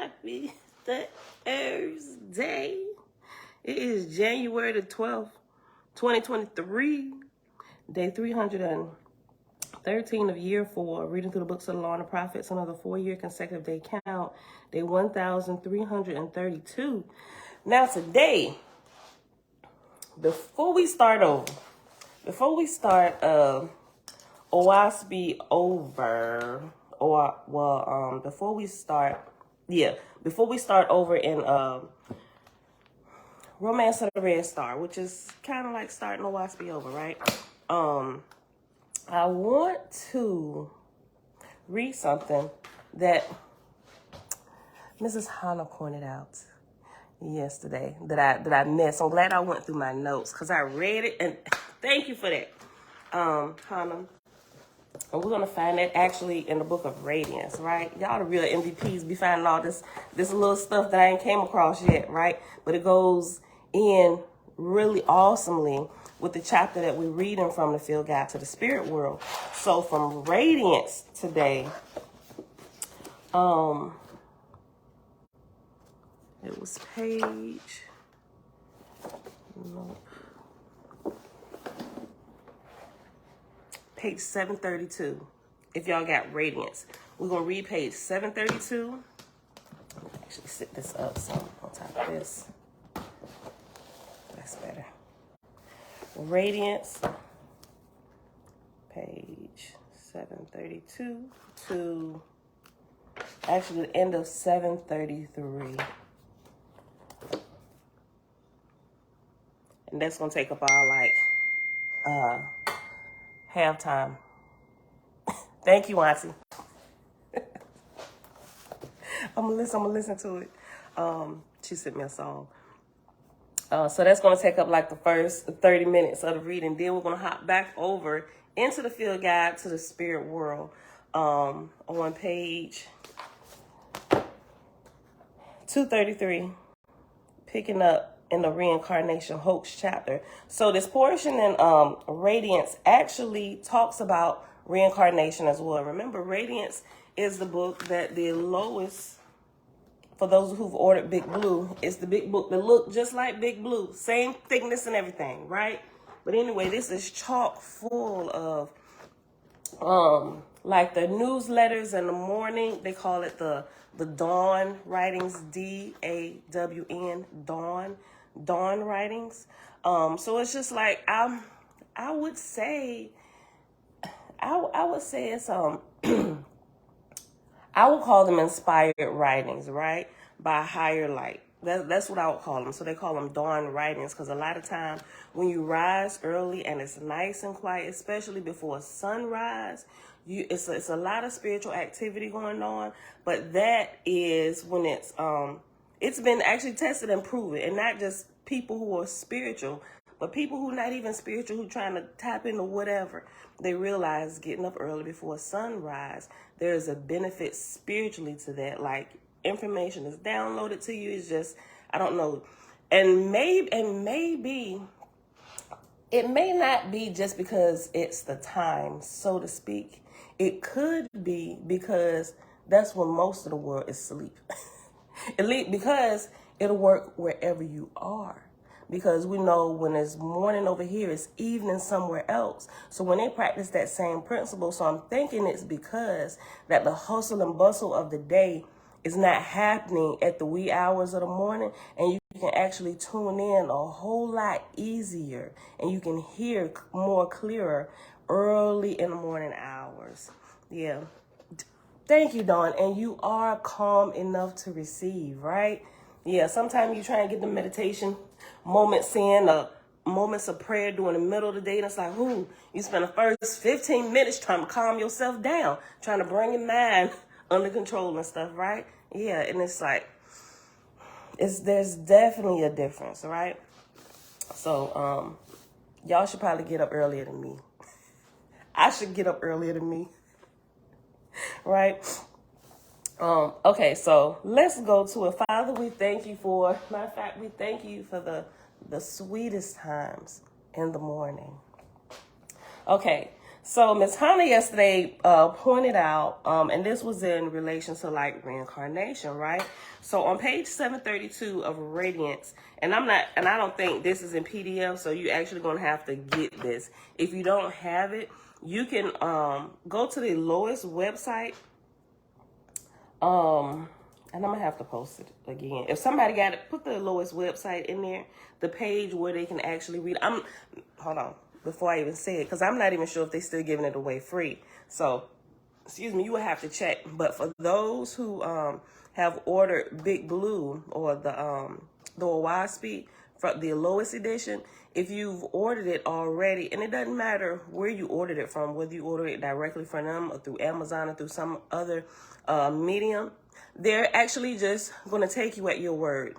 Happy Thursday. It is January the 12th, 2023, day 313 of year 4, reading through the books of the Law and the Prophets, another 4-year consecutive day count, day 1332. Now today, before we start OSB over, before we start over in Romance of the Red Star, which is kind of like starting OSB over, right? I want to read something that Mrs. Hannah pointed out yesterday that I missed. I'm glad I went through my notes because I read it, and thank you for that, Hannah. And we're going to find that actually in the book of Radiance, right? Y'all the real MVPs be finding all this little stuff that I ain't came across yet, right? But it goes in really awesomely with the chapter that we're reading from the Field Guide to the Spirit World. So from Radiance today, it was page 732. If y'all got Radiance, we're going to read page 732. Actually sit this up so on top of this. That's better. Radiance, page 732 to actually the end of 733. And that's going to take up our halftime. Thank you, Auntie. I'm gonna listen to it. She sent me a song. So that's gonna take up like the first 30 minutes of the reading. Then we're gonna hop back over into the Field Guide to the Spirit World. On page 233, picking up in the Reincarnation Hoax chapter. So this portion in Radiance actually talks about reincarnation as well. Remember, Radiance is the book that the lowest, for those who've ordered Big Blue, it's the big book that look just like Big Blue. Same thickness and everything, right? But anyway, this is chock full of like the newsletters in the morning. They call it the Dawn writings, D-A-W-N, Dawn writings. So it's just like I would say it's I would call them inspired writings, right? By higher light. That's what I would call them. So they call them dawn writings because a lot of time when you rise early and it's nice and quiet, especially before sunrise, it's a lot of spiritual activity going on. But that is when it's been actually tested and proven, and not just people who are spiritual, but people who not even spiritual, who trying to tap into whatever. They realize getting up early before sunrise, there is a benefit spiritually to that. Like information is downloaded to you. It's just, I don't know. And maybe it may not be just because it's the time, so to speak. It could be because that's when most of the world is asleep. Because it'll work wherever you are. Because we know when it's morning over here, it's evening somewhere else. So when they practice that same principle, so I'm thinking it's because that the hustle and bustle of the day is not happening at the wee hours of the morning, and you can actually tune in a whole lot easier, and you can hear more clearer early in the morning hours. Yeah. Thank you, Dawn. And you are calm enough to receive, right? Yeah, sometimes you try and get the meditation moments in, moments of prayer during the middle of the day, and it's like, you spend the first 15 minutes trying to calm yourself down, trying to bring your mind under control and stuff, right? Yeah, and it's like, there's definitely a difference, right? So, y'all should probably get up earlier than me. I should get up earlier than me, right? Okay, so let's go to it. Father, we thank you for, matter of fact, we thank you for the sweetest times in the morning. Okay, So Miss Hunter yesterday pointed out, and this was in relation to like reincarnation, right? So on page 732 of Radiance, and I don't think this is in PDF, so you actually gonna have to get this. If you don't have it, you can go to the Lois website. And I'm gonna have to post it again. If somebody got it, put the Lois website in there, the page where they can actually read. Hold on, before I even say it, because I'm not even sure if they're still giving it away free. So, excuse me, you will have to check. But for those who have ordered Big Blue or the OBE for the Lois edition, if you've ordered it already, and it doesn't matter where you ordered it from, whether you order it directly from them or through Amazon or through some other medium, they're actually just going to take you at your word,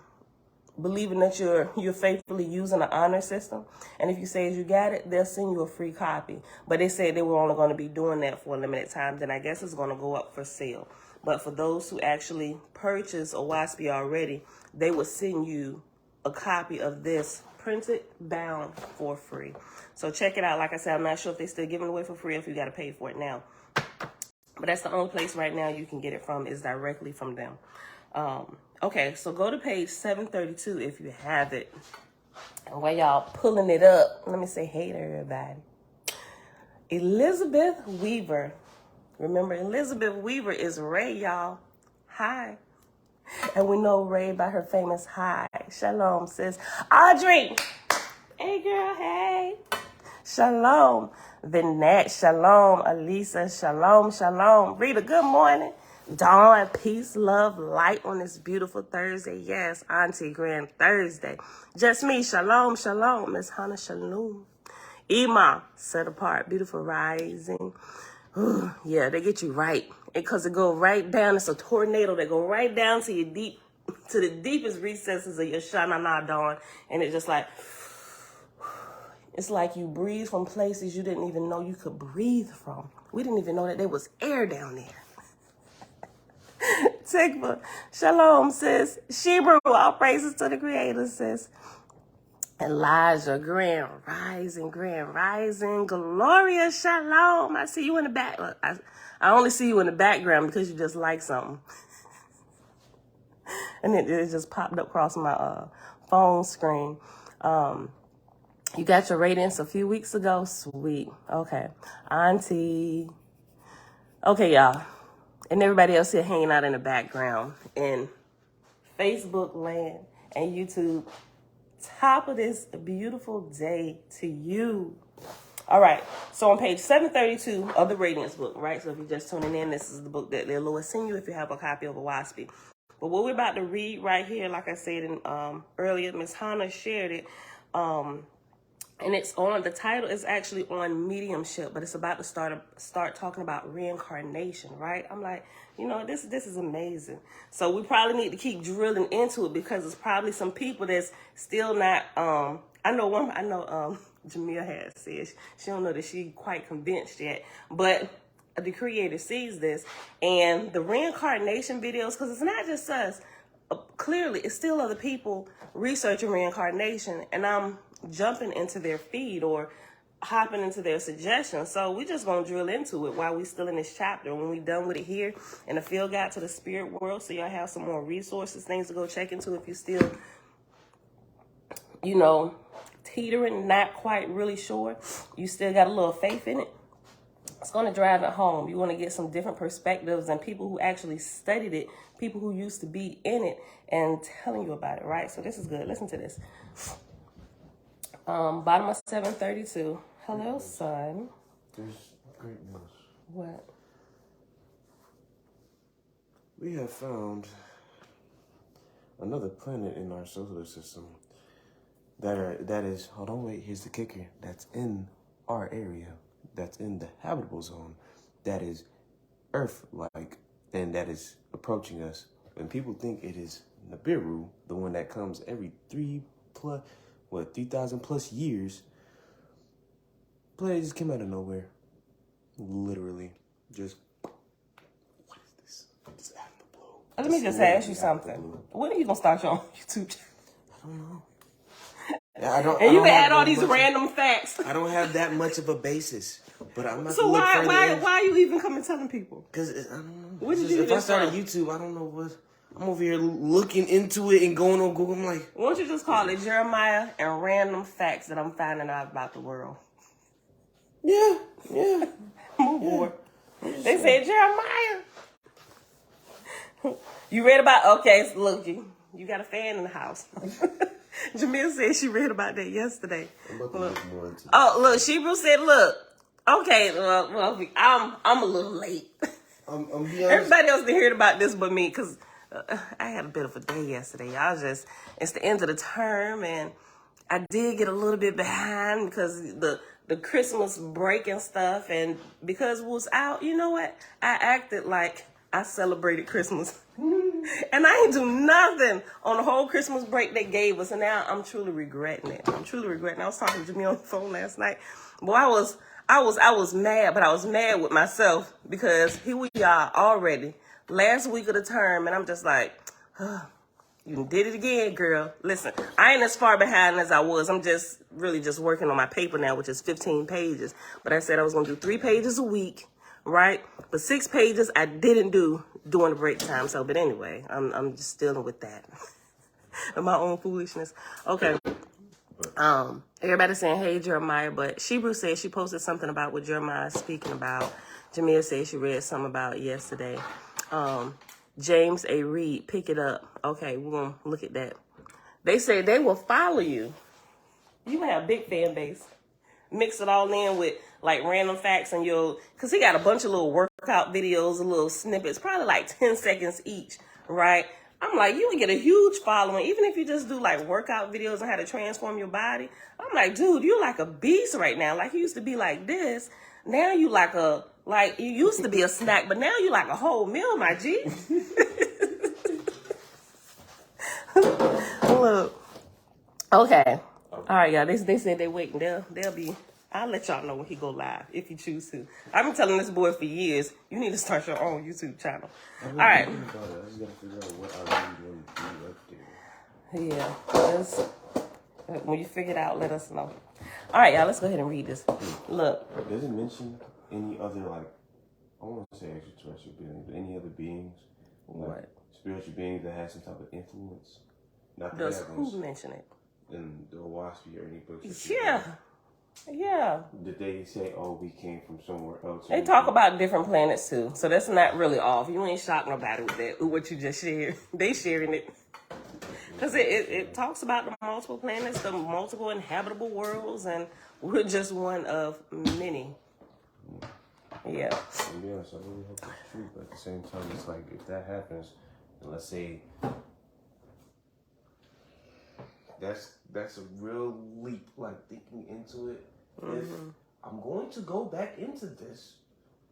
believing that you're faithfully using the honor system. And if you say you got it, they'll send you a free copy. But they said they were only going to be doing that for a limited time. Then I guess it's going to go up for sale. But for those who actually purchase OBE already, they will send you a copy of this printed, bound for free. So check it out. Like I said, I'm not sure if they're still giving it away for free or if you got to pay for it now. But that's the only place right now you can get it from, is directly from them. Okay, so go to page 732 if you have it. And while y'all pulling it up, let me say hey to everybody. Elizabeth Weaver. Remember, Elizabeth Weaver is Ray, y'all. Hi. And we know Ray by her famous hi. Shalom, sis. Audrey. Hey, girl, hey. Shalom. Vinette, shalom. Elisa, shalom, shalom. Rita, good morning. Dawn, peace, love, light on this beautiful Thursday. Yes, Auntie, Grand Thursday. Just me, shalom, shalom. Miss Hannah, shalom. Ima, set apart, beautiful rising. Ooh, yeah, they get you right. Because it go right down. It's a tornado that go right down to your to the deepest recesses of your Shanana, Dawn. And it's just like, it's like you breathe from places you didn't even know you could breathe from. We didn't even know that there was air down there. Tikva, shalom, sis. Shebrew, all praises to the Creator, sis. Elijah, grand rising, Gloria, shalom. I see you in the back. I only see you in the background because you just like something. And it just popped up across my phone screen. You got your ratings a few weeks ago? Sweet. Okay. Auntie. Okay, y'all. And everybody else here hanging out in the background in Facebook land and YouTube. Top of this beautiful day to you. All right. So on page 732 of the Radiance book, right? So if you're just tuning in, this is the book that they'll send you if you have a copy of OBE. But what we're about to read right here, like I said in earlier, Miss Hannah shared it. And it's on, the title is actually on mediumship, but it's about to start talking about reincarnation, right? I'm like, you know, this is amazing. So we probably need to keep drilling into it because there's probably some people that's still not, I know Jamia has said she don't know that she quite convinced yet, but the Creator sees this, and the reincarnation videos, because it's not just us, clearly it's still other people researching reincarnation, and I'm jumping into their feed or hopping into their suggestions. So we just gonna drill into it while we still in this chapter. When we done with it here in the field guide to the spirit world, so y'all have some more resources, things to go check into if you still, you know, teetering, not quite really sure, you still got a little faith in it. It's going to drive it home. You want to get some different perspectives and people who actually studied it, people who used to be in it and telling you about it, right? So this is good. Listen to this. Bottom of 732. Hello, son. There's great news. What? We have found another planet in our solar system that is, hold on, wait, here's the kicker, that's in our area, that's in the habitable zone, that is Earth-like, and that is approaching us. And people think it is Nibiru, the one that comes every 3,000 plus years. But it just came out of nowhere. Literally. Just, what is this? Just out of the blue. Let me just ask you something. When are you going to start your own YouTube channel? I don't know. Yeah, And you add all these random facts. I don't have that much of a basis. But I'm not. So why are you even coming telling people? Because I don't know. What did you if I started YouTube, I don't know what. I'm over here looking into it and going on Google. I'm like, why don't you just call it Jeremiah and random facts that I'm finding out about the world? Yeah. Move forward. They said Jeremiah. You read about? Okay, so look, you got a fan in the house. Jamil said she read about that yesterday. I'm about to look more into look, Shebrew said, look. Okay, well, I'm a little late. I'm be honest. Everybody else didn't hear about this but me, because I had a bit of a day yesterday. It's the end of the term, and I did get a little bit behind because the Christmas break and stuff, and because it was out, you know what? I acted like I celebrated Christmas. And I ain't do nothing on the whole Christmas break they gave us, and now I'm truly regretting it. I was talking to Jimmy on the phone last night. Boy, I was mad, but I was mad with myself because here we are already, last week of the term, and I'm just like, you did it again, girl. Listen, I ain't as far behind as I was. I'm just really just working on my paper now, which is 15 pages. But I said I was going to do 3 pages a week, right? But 6 pages I didn't do during the break time. So, but anyway, I'm just dealing with that. And my own foolishness. Okay. Everybody's saying, hey, Jeremiah, but Shebrew said she posted something about what Jeremiah is speaking about. Jamia said she read something about it yesterday. James A. Reed, pick it up. Okay, we're going to look at that. They say they will follow you. You have a big fan base. Mix it all in with like random facts and because he got a bunch of little workout videos, little snippets, probably like 10 seconds each, right? I'm like, you would get a huge following, even if you just do like workout videos on how to transform your body. I'm like, dude, you like a beast right now. Like you used to be like this. Now you you used to be a snack, but now you like a whole meal, my G. Look. Okay. All right, y'all. They said they waiting. They'll be. I'll let y'all know when he go live if you choose to. I've been telling this boy for years. You need to start your own YouTube channel. All right. I just gotta figure out what I really want to do up Yeah. When you figure it out, let us know. All right, y'all. Let's go ahead and read this. Look. Does it mention any other I want to say extraterrestrial beings, but any other beings? What? Spiritual beings that have some type of influence? Not Does who mention it? In the Owaski or any books? Yeah. Did they say, oh, we came from somewhere else? They talk about different planets too, so that's not really off. You ain't shocked nobody with that. What you just shared, they sharing it because it talks about the multiple planets, the multiple inhabitable worlds, and we're just one of many. Yeah. To be honest, I really hope it's true, but at the same time, it's like if that happens, and let's say that's a real leap, like thinking into it. Mm-hmm. If I'm going to go back into this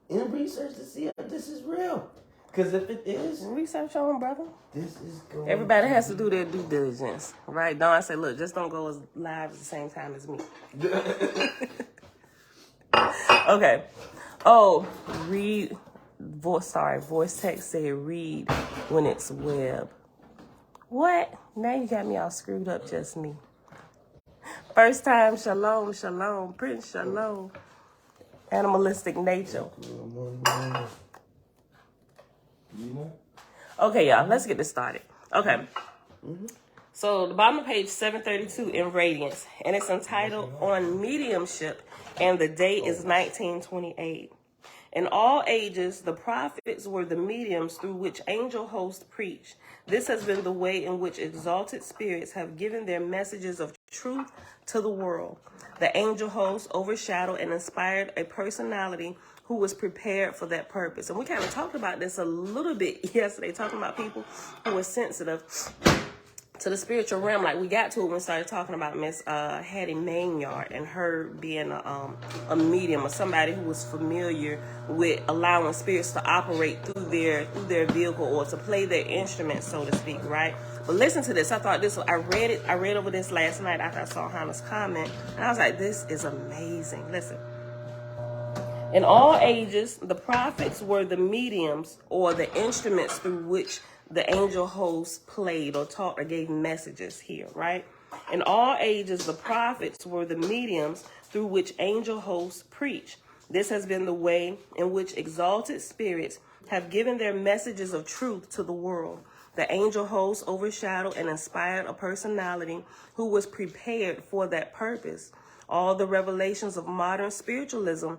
and research to see if this is real, because if it is, research on, brother. This is going. Everybody has to do their due diligence, right? Dawn said, "Look, just don't go as live at the same time as me." Okay. Oh, voice text said read when it's web. What? Now you got me all screwed up, just me. First time, shalom, Prince Shalom. Animalistic nature. Okay, y'all, let's get this started. Okay. So the bottom of page 732 in Radiance, and it's entitled On Mediumship, and the date is 1928. In all ages, the prophets were the mediums through which angel hosts preach. This has been the way in which exalted spirits have given their messages of truth to the world. The angel hosts overshadowed and inspired a personality who was prepared for that purpose. And we kind of talked about this a little bit yesterday, talking about people who were sensitive to the spiritual realm. Like we got to it when we started talking about Miss Hattie Maynard and her being a medium or somebody who was familiar with allowing spirits to operate through their vehicle or to play their instrument, so to speak, right? But listen to this. I thought this. I read over this last night after I saw Hannah's comment, and I was like, this is amazing. Listen. In all ages, the prophets were the mediums or the instruments through which the angel hosts played or taught or gave messages here, right? In all ages, the prophets were the mediums through which angel hosts preach. This has been the way in which exalted spirits have given their messages of truth to the world. The angel host overshadowed and inspired a personality who was prepared for that purpose. All the revelations of modern spiritualism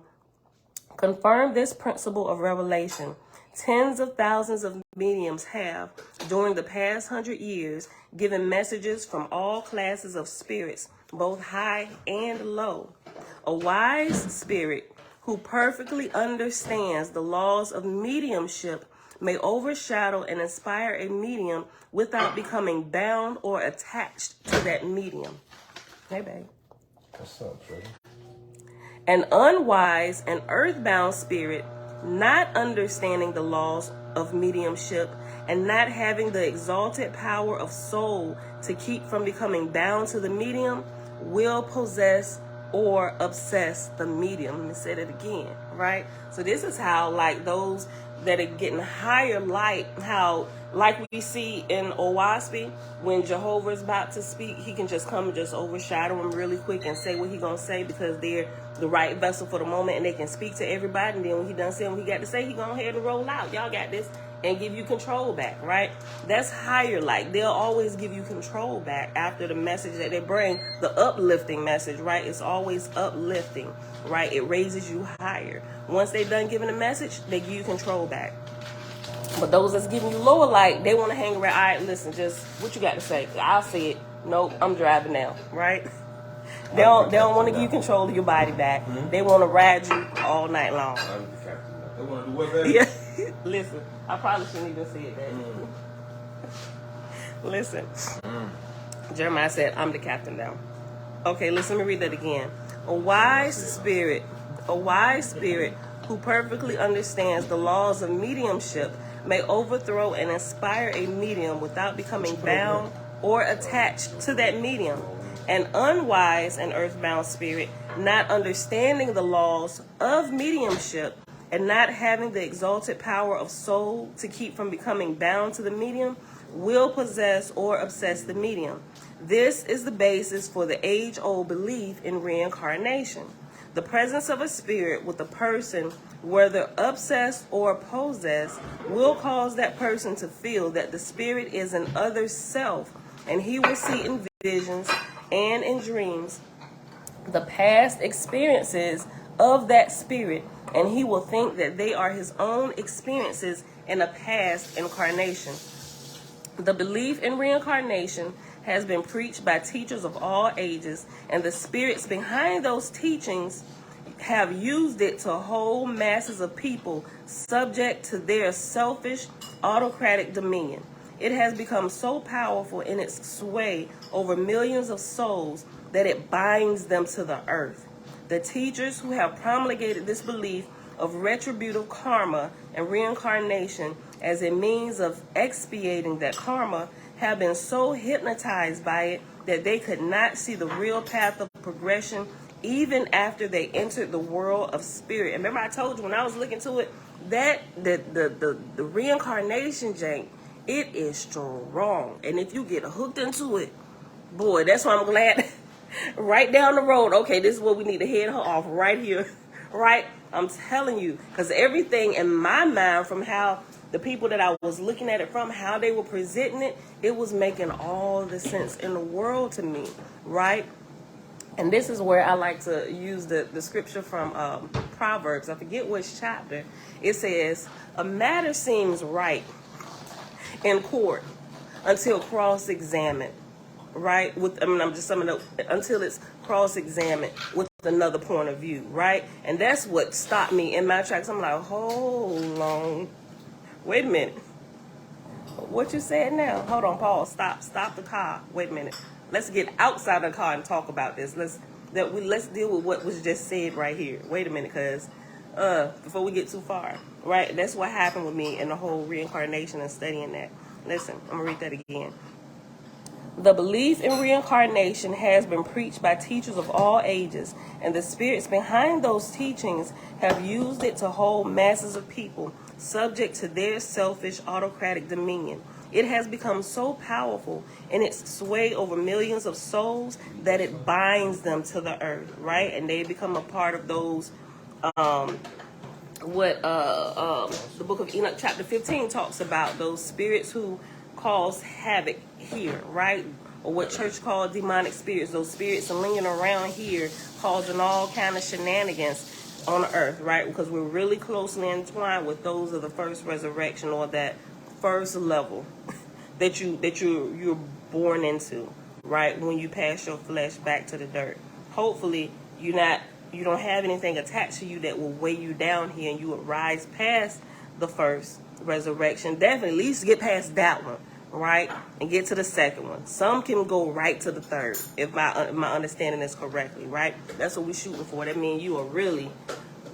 confirm this principle of revelation. Tens of thousands of mediums have, during the past 100 years, given messages from all classes of spirits, both high and low. A wise spirit who perfectly understands the laws of mediumship may overshadow and inspire a medium without becoming bound or attached to that medium. Hey, babe. What's up, Freddie? An unwise and earthbound spirit, not understanding the laws of mediumship and not having the exalted power of soul to keep from becoming bound to the medium, will possess or obsess the medium. Let me say that again, right? So this is how, like, those that are getting higher light, how, like we see in OBE, when Jehovah's about to speak, he can just come and just overshadow him really quick and say what he gonna say because they're the right vessel for the moment and they can speak to everybody. And then when he done saying what he got to say, he go ahead and roll out. Y'all got this, and give you control back, right? That's higher light. They'll always give you control back after the message that they bring, the uplifting message, right? It's always uplifting, right? It raises you higher. Once they're done giving the message, they give you control back. But those that's giving you lower light, they want to hang around. All right, listen, just what you got to say. I'll say it. Nope, I'm driving now, right? They don't want to give you control of your body back. Mm-hmm. They want to ride you all night long. They want to do what, baby? Yeah. Listen, I probably shouldn't even say it that. Listen. Jeremiah said, I'm the captain now. Okay, listen, let me read that again. A wise spirit who perfectly understands the laws of mediumship may overthrow and inspire a medium without becoming bound or attached to that medium. An unwise and earthbound spirit, not understanding the laws of mediumship and not having the exalted power of soul to keep from becoming bound to the medium, will possess or obsess the medium. This is the basis for the age-old belief in reincarnation. The presence of a spirit with a person, whether obsessed or possessed, will cause that person to feel that the spirit is an other self, and he will see in visions and in dreams the past experiences of that spirit, and he will think that they are his own experiences in a past incarnation. The belief in reincarnation has been preached by teachers of all ages, and the spirits behind those teachings have used it to hold masses of people subject to their selfish, autocratic dominion. It has become so powerful in its sway over millions of souls that it binds them to the earth. The teachers who have promulgated this belief of retributive karma and reincarnation as a means of expiating that karma have been so hypnotized by it that they could not see the real path of progression even after they entered the world of spirit. And remember I told you when I was looking to it, that the reincarnation jank, it is strong. And if you get hooked into it, boy, that's why I'm glad right down the road, okay, this is what we need to head her off right here, right? I'm telling you, because everything in my mind from how the people that I was looking at it from, how they were presenting it, it was making all the sense in the world to me, right? And this is where I like to use the scripture from Proverbs. I forget which chapter. It says, a matter seems right in court until cross-examined, right? I'm just summing up, until it's cross-examined with another point of view, right? And that's what stopped me in my tracks. I'm like, hold on. Wait a minute. What you said now? Hold on, Paul. Stop the car. Wait a minute. Let's get outside the car and talk about this. Let's deal with what was just said right here. Wait a minute, cause before we get too far, right? That's what happened with me in the whole reincarnation and studying that. Listen, I'm gonna read that again. The belief in reincarnation has been preached by teachers of all ages, and the spirits behind those teachings have used it to hold masses of people subject to their selfish, autocratic dominion. It has become so powerful in its sway over millions of souls that it binds them to the earth, right? And they become a part of those what the book of Enoch chapter 15 talks about, those spirits who cause havoc here, right? Or what church called demonic spirits, those spirits lingering around here causing all kind of shenanigans on the earth, right? Because we're really closely entwined with those of the first resurrection, or that first level that you're born into, right? When you pass your flesh back to the dirt. Hopefully you don't have anything attached to you that will weigh you down here, and you would rise past the first resurrection. Definitely at least get past that one, right? And get to the second one. Some can go right to the third, if my understanding is correctly, right? That's what we're shooting for. That means you are really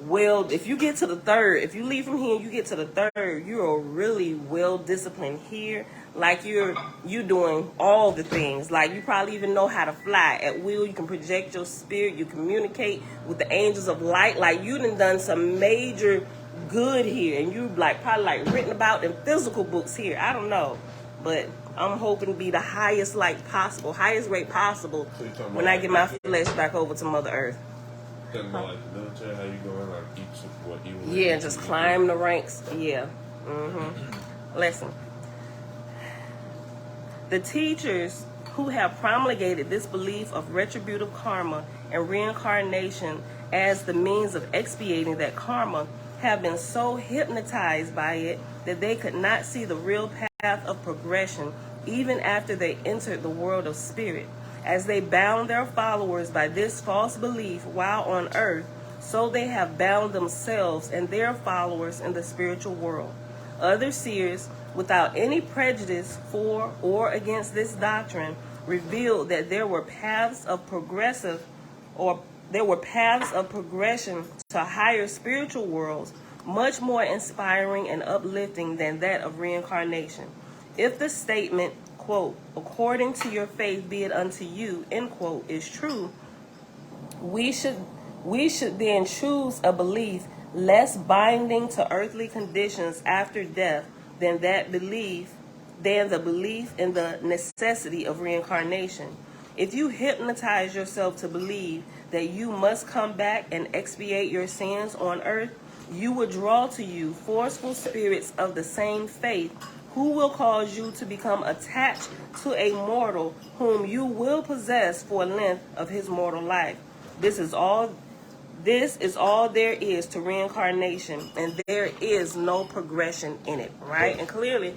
well, if you get to the third, if you leave from here and you get to the third, you are really well disciplined here. Like you're doing all the things. Like you probably even know how to fly at will. You can project your spirit. You communicate with the angels of light. Like you done some major good here, and you probably written about in physical books here. I don't know, but I'm hoping to be the highest rate possible when I get my flesh back over to Mother Earth. Talking about like the military, how you going like Yeah, just climb the ranks. Yeah. Listen. The teachers who have promulgated this belief of retributive karma and reincarnation as the means of expiating that karma have been so hypnotized by it that they could not see the real path of progression even after they entered the world of spirit. As they bound their followers by this false belief while on earth, so they have bound themselves and their followers in the spiritual world. Other seers, without any prejudice for or against this doctrine, revealed that there were paths of progression to higher spiritual worlds, much more inspiring and uplifting than that of reincarnation. If the statement, quote, according to your faith be it unto you, end quote, is true, we should then choose a belief less binding to earthly conditions after death than the belief in the necessity of reincarnation. If you hypnotize yourself to believe that you must come back and expiate your sins on earth, you will draw to you forceful spirits of the same faith who will cause you to become attached to a mortal whom you will possess for a length of his mortal life. This is all there is to reincarnation, and there is no progression in it, right? And clearly,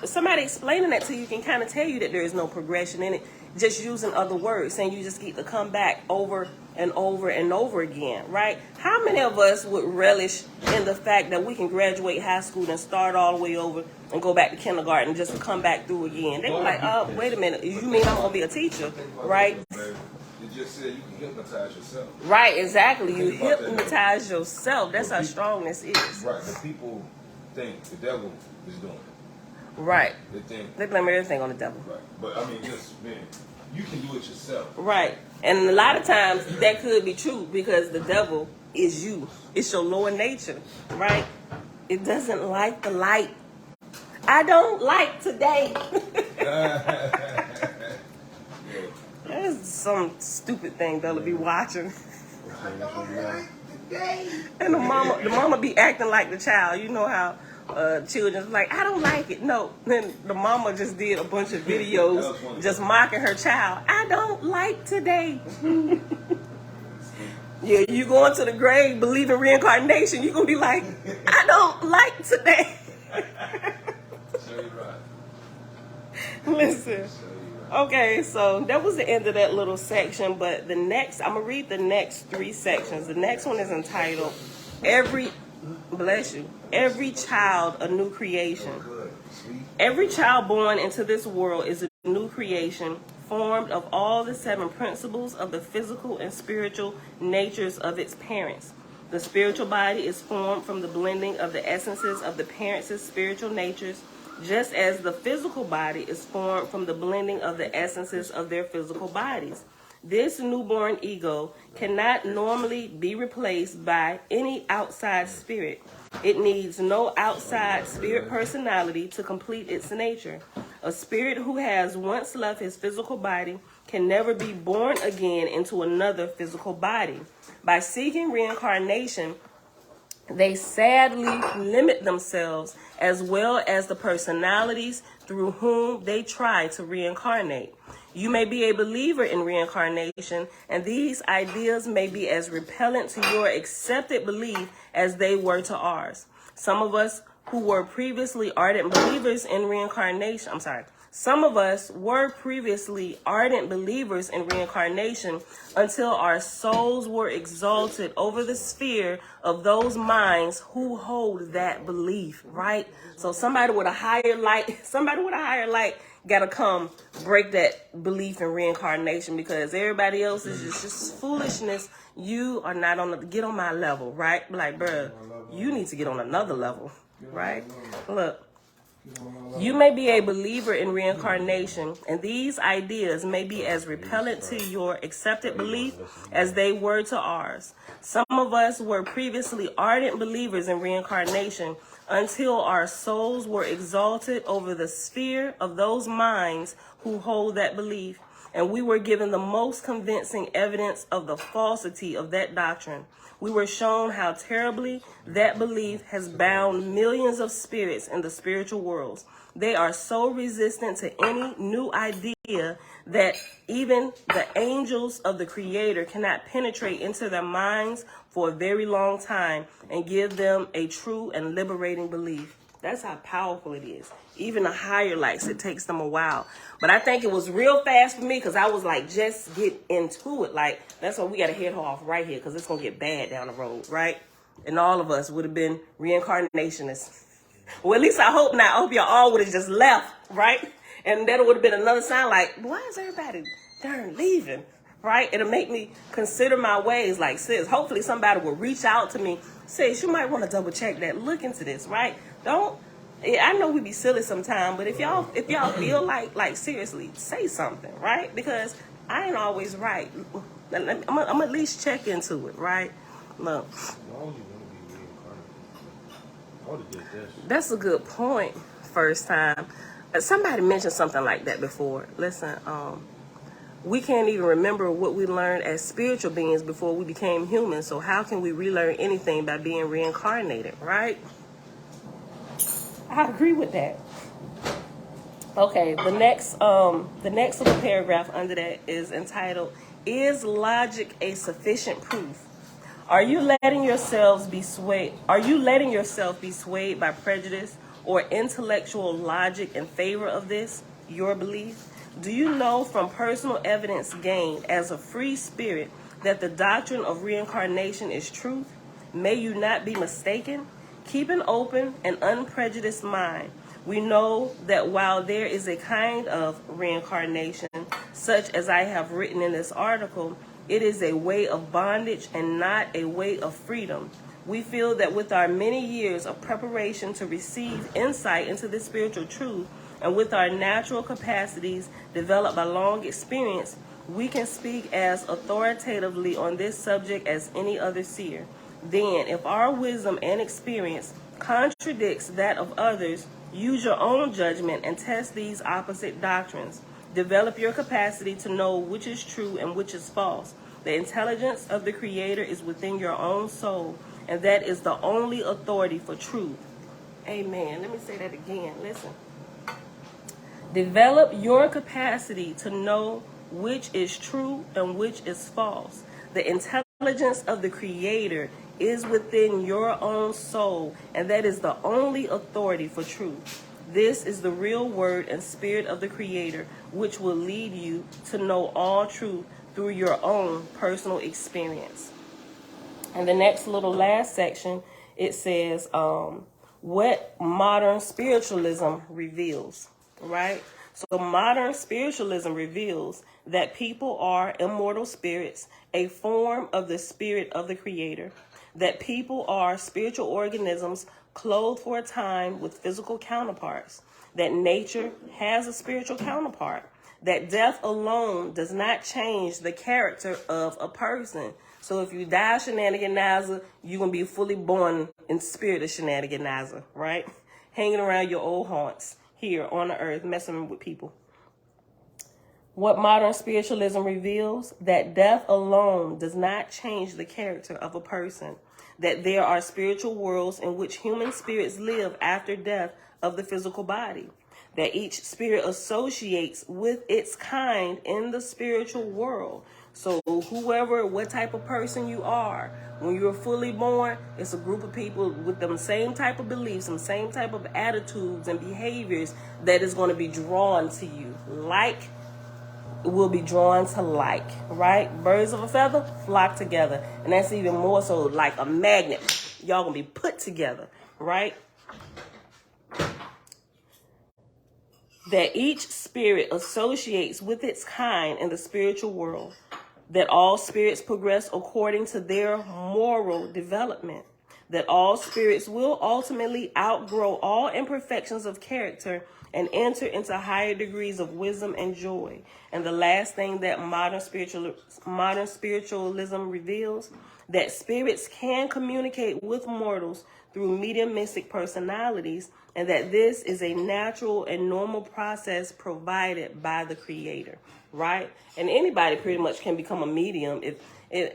somebody explaining that to you can kind of tell you that there is no progression in it, just using other words, saying you just get to come back over and over and over again, right? How many of us would relish in the fact that we can graduate high school and start all the way over and go back to kindergarten just to come back through again? They were like, oh, wait a minute, you mean I'm going to be a teacher, right? You just said you can hypnotize yourself. Right, exactly. You hypnotize yourself. That's how strong this is. Right, the people think the devil is doing it. Right. They blame everything on the devil. Right, but I mean, just man, you can do it yourself. Right, and a lot of times that could be true because the devil is you. It's your lower nature, right? It doesn't like the light. I don't like today. That's some stupid thing they'll be watching. And the mama be acting like the child. You know how children's like, I don't like it. No, then the mama just did a bunch of videos just mocking her child. I don't like today. Yeah, you going to the grave believing reincarnation, you're going to be like, I don't like today. Show you right. Listen. Okay, so that was the end of that little section, but I'm going to read the next 3 sections. The next one is entitled, Every Child a New Creation. Every child born into this world is a new creation, formed of all the 7 principles of the physical and spiritual natures of its parents. The spiritual body is formed from the blending of the essences of the parents' spiritual natures, just as the physical body is formed from the blending of the essences of their physical bodies. This newborn ego cannot normally be replaced by any outside spirit. It needs no outside spirit personality to complete its nature. A spirit who has once left his physical body can never be born again into another physical body. By seeking reincarnation, they sadly limit themselves as well as the personalities through whom they try to reincarnate. You may be a believer in reincarnation, and these ideas may be as repellent to your accepted belief as they were to ours. Some of us who were previously ardent believers in reincarnation, some of us were previously ardent believers in reincarnation until our souls were exalted over the sphere of those minds who hold that belief, right? So somebody with a higher light gotta come break that belief in reincarnation, because everybody else is just foolishness. You are not get on my level, right? Like, bruh, you need to get on another level, right? Look. You may be a believer in reincarnation, and these ideas may be as repellent to your accepted belief as they were to ours. Some of us were previously ardent believers in reincarnation until our souls were exalted over the sphere of those minds who hold that belief, and we were given the most convincing evidence of the falsity of that doctrine. We were shown how terribly that belief has bound millions of spirits in the spiritual worlds. They are so resistant to any new idea that even the angels of the Creator cannot penetrate into their minds for a very long time and give them a true and liberating belief. That's how powerful it is. Even the higher lights, it takes them a while. But I think it was real fast for me, because I was like, just get into it. Like, that's why we got to head off right here, because it's going to get bad down the road, right? And all of us would have been reincarnationists. Well, at least I hope not. I hope y'all all would have just left, right? And that would have been another sign like, why is everybody darn leaving, right? It'll make me consider my ways. Like, sis, hopefully somebody will reach out to me. Sis, you might want to double check that. Look into this, right? I know we be silly sometimes, but if y'all feel like seriously, say something, right? Because I ain't always right. I'm gonna at least check into it, right? Look. Why would you want to be reincarnated? I would have did this. That's a good point. First time. Somebody mentioned something like that before. Listen, we can't even remember what we learned as spiritual beings before we became human. So how can we relearn anything by being reincarnated, right? I agree with that. Okay, the next little paragraph under that is entitled, "Is logic a sufficient proof? Are you letting yourself be swayed by prejudice or intellectual logic in favor of this, your belief? Do you know from personal evidence gained as a free spirit that the doctrine of reincarnation is truth? May you not be mistaken? Keep an open and unprejudiced mind. We know that while there is a kind of reincarnation, such as I have written in this article, it is a way of bondage and not a way of freedom. We feel that with our many years of preparation to receive insight into this spiritual truth, and with our natural capacities developed by long experience, we can speak as authoritatively on this subject as any other seer. Then, if our wisdom and experience contradicts that of others, use your own judgment and test these opposite doctrines. Develop your capacity to know which is true and which is false. The intelligence of the Creator is within your own soul, and that is the only authority for truth." Amen. Let me say that again. Listen. Develop your capacity to know which is true and which is false. The intelligence of the Creator is within your own soul, and that is the only authority for truth. This is the real word and spirit of the Creator, which will lead you to know all truth through your own personal experience. And the next little last section, it says, what modern spiritualism reveals, right? So modern spiritualism reveals that people are immortal spirits, a form of the spirit of the Creator, that people are spiritual organisms clothed for a time with physical counterparts, that nature has a spiritual counterpart, that death alone does not change the character of a person. So if you die shenaniganizer, you're going to be fully born in spirit of shenaniganizer, right? Hanging around your old haunts. here on the earth messing with people. What modern spiritualism reveals, that death alone does not change the character of a person, that there are spiritual worlds in which human spirits live after death of the physical body, that each spirit associates with its kind in the spiritual world. So whoever, what type of person you are, when you're fully born, it's a group of people with them same type of beliefs, some same type of attitudes and behaviors that is going to be drawn to you. Like will be drawn to like, right? Birds of a feather flock together. And that's even more so like a magnet. Y'all gonna be put together, right? That each spirit associates with its kind in the spiritual world. That all spirits progress according to their moral development. That all spirits will ultimately outgrow all imperfections of character and enter into higher degrees of wisdom and joy. And the last thing that modern spiritualism reveals, that spirits can communicate with mortals through mediumistic personalities, and that this is a natural and normal process provided by the Creator, right? And anybody pretty much can become a medium.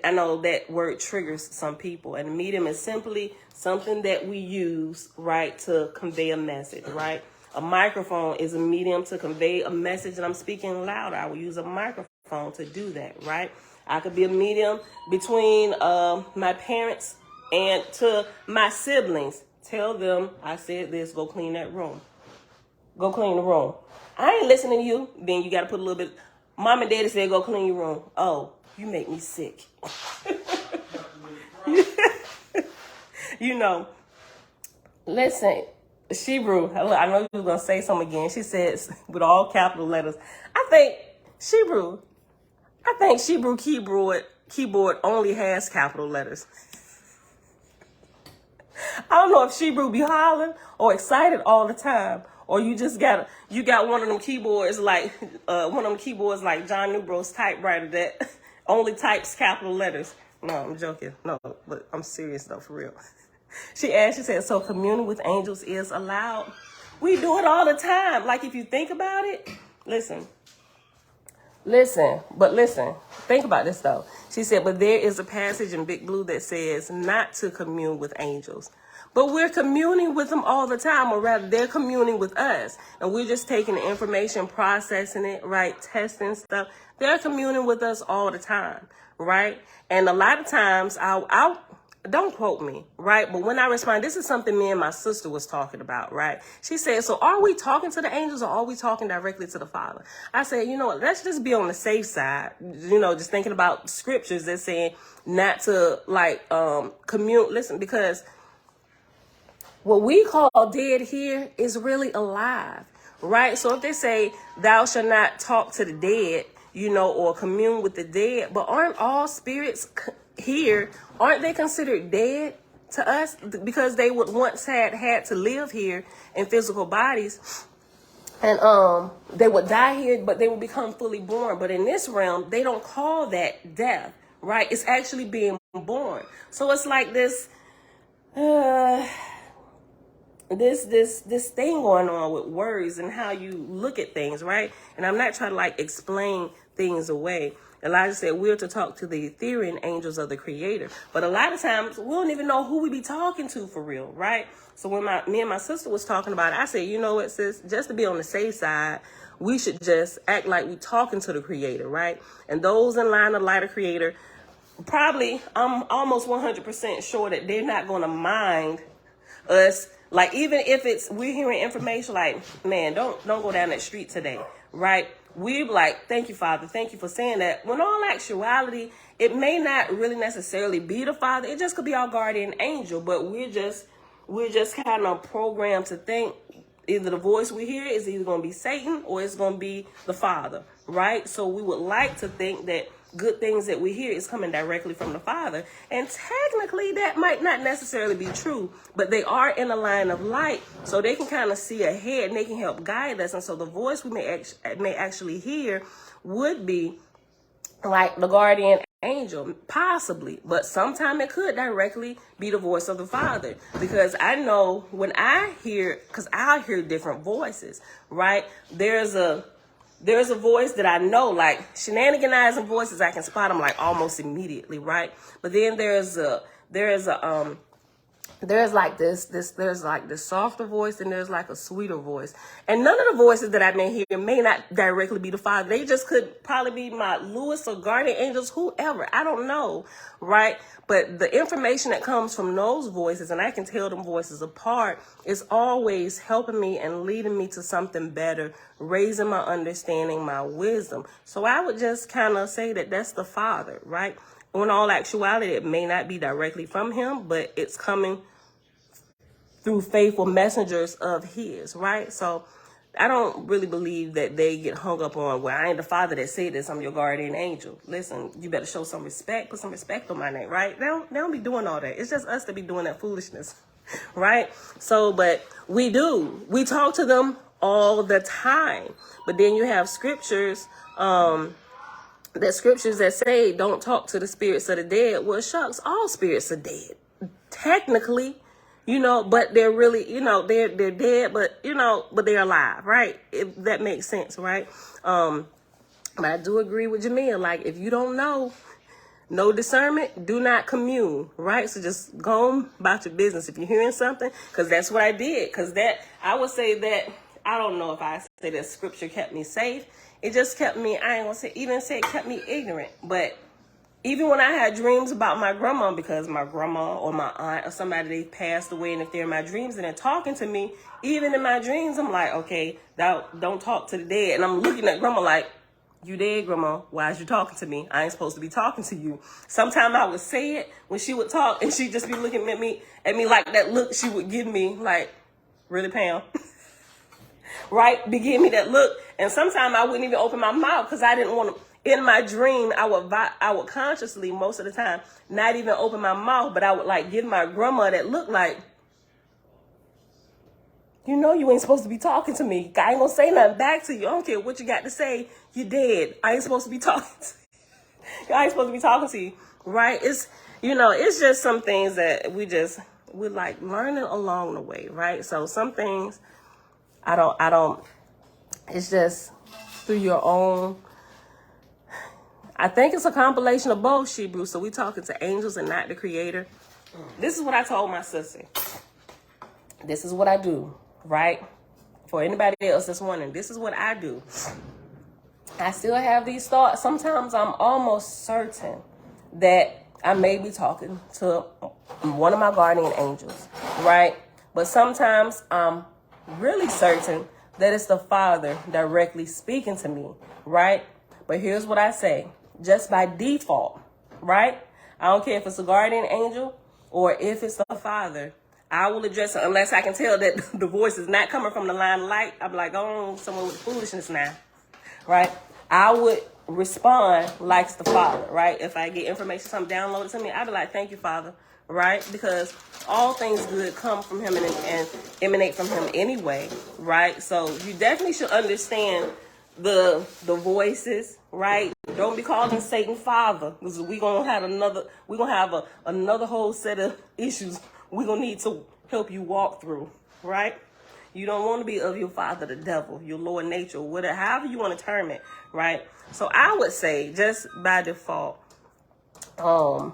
I know that word triggers some people, and a medium is simply something that we use, right, to convey a message, right? A microphone is a medium to convey a message, and I'm speaking louder. I will use a microphone to do that, right? I could be a medium between my parents and to my siblings. Tell them I said this, go clean that room. Go clean the room. I ain't listening to you. Then you got to put a little bit. Mom and daddy said go clean your room. Oh, you make me sick. You know, listen. Shebrew, I know you were going to say something again. She says, with all capital letters, I think Shebrew keyboard only has capital letters. I don't know if Shebrew be hollering or excited all the time, or you got one of them keyboards like John Newbro's typewriter that only types capital letters. No, I'm joking. No, but I'm serious though, for real. She said, so communing with angels is allowed. We do it all the time. Like, if you think about it, listen, think about this though. She said, but there is a passage in Big Blue that says not to commune with angels. But we're communing with them all the time, or rather they're communing with us. And we're just taking the information, processing it, right? Testing stuff. They're communing with us all the time, right? And a lot of times I'll don't quote me, right? But when I respond, this is something me and my sister was talking about, right? She said, so are we talking to the angels or are we talking directly to the Father? I said, you know what, let's just be on the safe side. You know, just thinking about scriptures that saying not to commune. Listen, because what we call dead here is really alive, right? So if they say thou shalt not talk to the dead, you know, or commune with the dead, but aren't all spirits here, aren't they considered dead to us because they would once had to live here in physical bodies, and they would die here, but they would become fully born. But in this realm, they don't call that death, right? It's actually being born. So it's like this thing going on with words and how you look at things, right? And I'm not trying to explain things away. Elijah said we're to talk to the ethereal angels of the Creator. But a lot of times we don't even know who we be talking to for real, right? So when me and my sister was talking about it, I said, you know what, sis, just to be on the safe side, we should just act like we talking to the Creator, right? And those in line of light of Creator, probably, I'm almost 100% sure that they're not going to mind us. Like, even if we're hearing information like, man, don't go down that street today, right? We're like, thank you, Father. Thank you for saying that. When all actuality, it may not really necessarily be the Father. It just could be our guardian angel. But we're just kind of programmed to think either the voice we hear is either going to be Satan or it's going to be the Father, right? So we would like to think that good things that we hear is coming directly from the Father. And technically that might not necessarily be true, but they are in a line of light, so they can kind of see ahead and they can help guide us. And so the voice we may actually hear would be like the guardian angel, possibly, but sometimes it could directly be the voice of the Father, because I know when I hear, because I hear different voices, right? There's a voice that I know, like shenaniganizing voices, I can spot them like almost immediately, right? But then there's like this softer voice, and there's like a sweeter voice. And none of the voices that I may hear may not directly be the Father. They just could probably be my Lewis or guardian angels, whoever. I don't know, right? But the information that comes from those voices, and I can tell them voices apart, is always helping me and leading me to something better, raising my understanding, my wisdom. So I would just kind of say that that's the Father, right? In all actuality, it may not be directly from him, but it's coming through faithful messengers of his, right? So I don't really believe that they get hung up on, well, I ain't the Father that said this, I'm your guardian angel. Listen, you better show some respect, put some respect on my name, right? They don't be doing all that. It's just us that be doing that foolishness, right? So, but we talk to them all the time. But then you have scriptures, that say don't talk to the spirits of the dead. Well, shucks, all spirits are dead. Technically, but they're really, they're dead, but they're alive, right? If that makes sense, right? But I do agree with Jamia. Like, if you don't know, no discernment, do not commune, right? So just go on about your business if you're hearing something, because that's what I did. Because I would say that, I don't know if I say that scripture kept me safe. It just kept me, I ain't gonna say, even say it kept me ignorant, but even when I had dreams about my grandma, because my grandma or my aunt or somebody, they passed away, and if they're in my dreams and they're talking to me, even in my dreams, I'm like, okay, don't talk to the dead. And I'm looking at grandma like, you dead, grandma? Why is you talking to me? I ain't supposed to be talking to you. Sometimes I would say it when she would talk, and she'd just be looking at me like that look she would give me, like, really, Pam? Right? Be giving me that look. And sometimes I wouldn't even open my mouth because I didn't want to. In my dream, I would consciously, most of the time, not even open my mouth, but I would like give my grandma that look like, you ain't supposed to be talking to me. I ain't gonna say nothing back to you. I don't care what you got to say. You dead. I ain't supposed to be talking to you. I ain't supposed to be talking to you. Right? It's, it's just some things that we're like learning along the way. Right? So some things I don't, it's just through your own. I think it's a compilation of both, Shebrew. So we talking to angels and not the creator. This is what I told my sister. This is what I do, right? For anybody else that's wondering, this is what I do. I still have these thoughts. Sometimes I'm almost certain that I may be talking to one of my guardian angels, right? But sometimes I'm really certain that it's the Father directly speaking to me, right? But here's what I say. Just by default, right? I don't care if it's a guardian angel or if it's the Father. I will address it unless I can tell that the voice is not coming from the line of light. I'm like, oh, someone with foolishness now, right? I would respond like the Father, right? If I get information, something downloaded to me, I'd be like, thank you, Father, right? Because all things good come from him and emanate from him anyway, right? So you definitely should understand the voices, right? Don't be calling Satan Father, because we're gonna have another whole set of issues we're gonna need to help you walk through, right? You don't want to be of your father, the devil, your lower nature, whatever, however you want to term it, right? So I would say, just by default, Jamia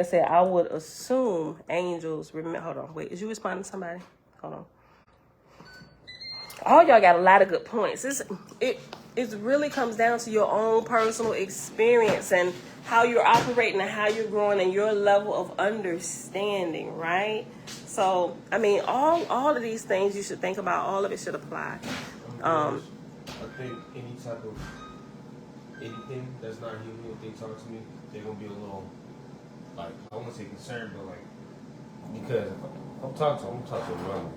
said, I would assume angels remember. Hold on, wait, is you responding to somebody? Hold on. All y'all got a lot of good points. It really comes down to your own personal experience and how you're operating and how you're growing and your level of understanding, right? So, I mean, all of these things you should think about. All of it should apply. I think any type of anything that's not human, if they talk to me, they're gonna be a little, like, I won't say concerned, but like, because I'm talking to them normally.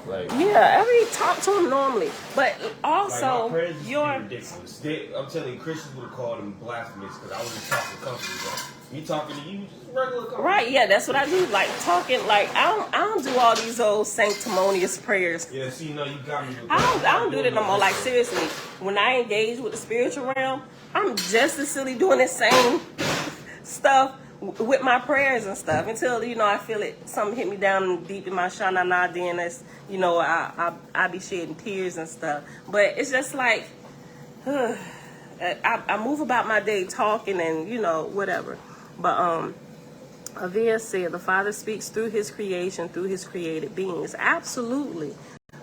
Like, yeah, talk to them normally, but also like, you're ridiculous. I'm telling you, Christians would have called them blasphemous because I was just talking comfortably. He talking to you, just regular conversation. Right, yeah, that's what I do. Like talking, like I don't do all these old sanctimonious prayers. Yeah, see, no, you got me. I don't do that no more. Like seriously, when I engage with the spiritual realm, I'm just as silly doing the same stuff with my prayers and stuff until I feel it. Something hit me down deep in my shanana. Then that's I be shedding tears and stuff. But it's just like I move about my day talking and whatever. But Avia said the Father speaks through his creation, through his created beings. Absolutely.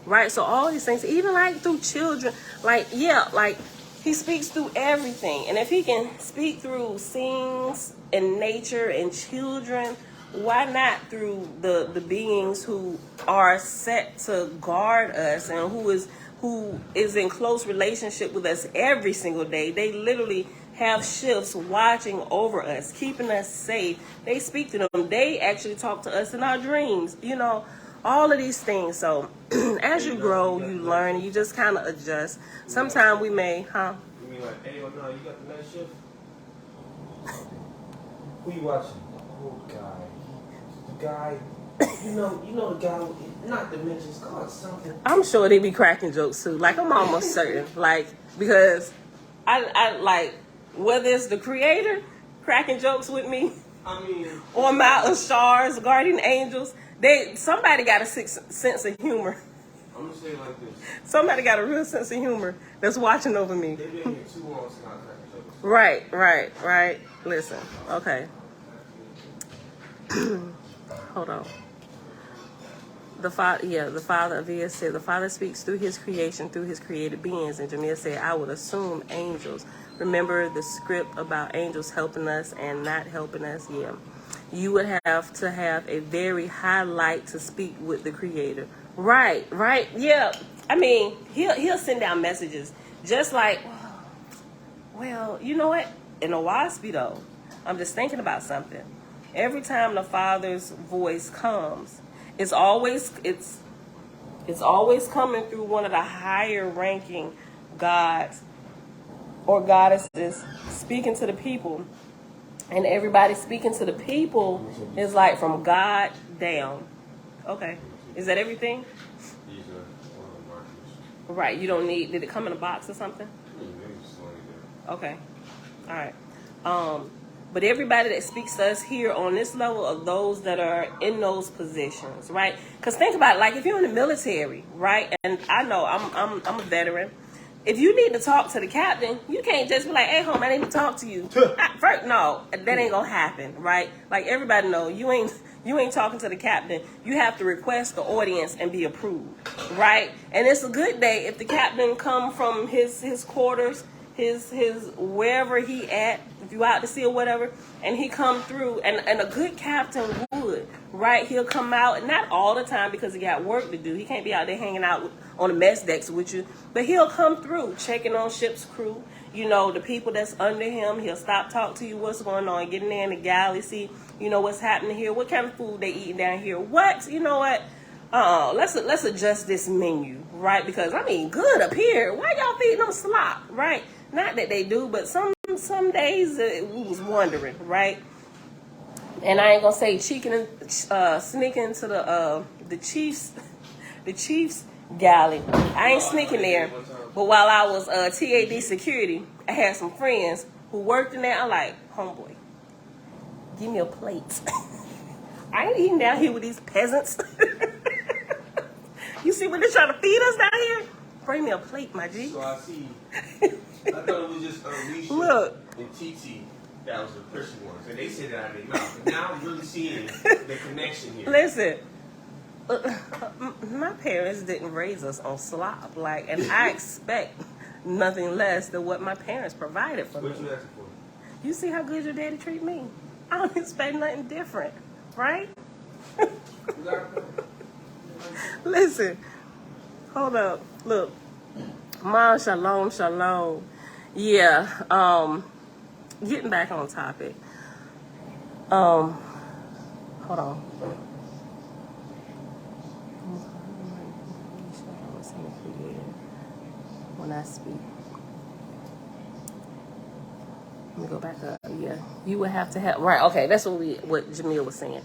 Right? So all these things, even like through children, like he speaks through everything. And if he can speak through scenes and nature and children, why not through the beings who are set to guard us and who is in close relationship with us every single day? They literally have shifts watching over us, keeping us safe. They speak to them. They actually talk to us in our dreams, all of these things. So as you grow, you learn, you just kind of adjust. Sometimes we may, You mean like, hey, no, you got the night shift? Who you watching? Old guy. The guy, you know the guy with, not dimensions, called something. I'm sure they be cracking jokes too. Like I'm almost certain, because I like, whether it's the creator cracking jokes with me, or my Ashars, guardian angels, somebody got a sense of humor. I'm gonna say it like this. Somebody got a real sense of humor that's watching over me. They've been here too long to not crack jokes. Right. Listen, okay. Hold on. The Father Avia said the Father speaks through his creation, through his created beings. And Jamil said, I would assume angels. Remember the script about angels helping us and not helping us? Yeah. You would have to have a very high light to speak with the Creator. Right. Yeah. I mean, he'll send down messages just like, well, you know what? In a WASP though, I'm just thinking about something. Every time the Father's voice comes, it's always coming through one of the higher ranking gods or goddesses speaking to the people. And everybody speaking to the people is like from God down. Okay. Is that everything? These are one of the markers. Right. You don't need, did it come in a box or something? Okay. All right. But everybody that speaks to us here on this level are those that are in those positions, right? Because think about it, like if you're in the military, right? And I know I'm a veteran. If you need to talk to the captain, you can't just be like, hey, home, I need to talk to you. First, no, that ain't gonna happen, right? Like everybody know, you ain't talking to the captain. You have to request the audience and be approved, right? And it's a good day if the captain come from his quarters, his wherever he at, if you out to sea or whatever, and he come through, and a good captain would, right? He'll come out, not all the time because he got work to do. He can't be out there hanging out on the mess decks with you, but he'll come through, checking on ship's crew, the people that's under him. He'll stop, talk to you, what's going on, getting there in the galley, see, what's happening here, what kind of food they eating down here, what, let's adjust this menu, right? Because, good up here, why y'all feeding them slop, right? Not that they do, but some days we was wondering, right? And I ain't gonna say sneaking into the chief's galley. I ain't sneaking there, but while I was TAD security, I had some friends who worked in there. I'm like, homeboy, give me a plate. I ain't eating down here with these peasants. You see what they're trying to feed us down here? Bring me a plate, my G. So I see. I thought it was just Alicia Look. and TT that was the Christian ones. And they said that out of their mouth. But now I'm really seeing the connection here. Listen, my parents didn't raise us on slop. And I expect nothing less than what my parents provided for me. What you asking for? You see how good your daddy treat me? I don't expect nothing different, right? Listen, hold up. Look. Mom, shalom. Yeah, getting back on topic. Hold on. When I speak. Let me go back up. Yeah, you would have to have, right, okay, that's what Jamil was saying.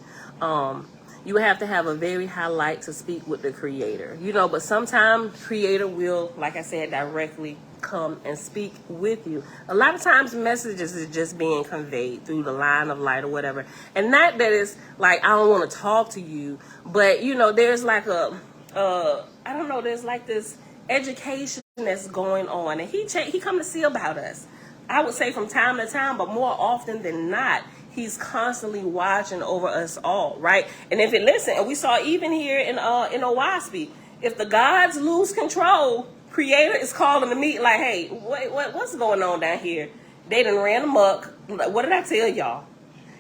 You would have to have a very high light to speak with the creator, you know, but sometimes creator will, like I said, directly come and speak with you. A lot of times messages is just being conveyed through the line of light or whatever. And not that it's like, I don't want to talk to you, but you know, there's like I don't know, there's like this education that's going on, and he come to see about us. I would say from time to time, but more often than not, he's constantly watching over us all, right? And if it listen, and we saw even here in OBE, if the gods lose control, creator is calling to meet, like, hey, what's going on down here? They done ran amok. What did I tell y'all?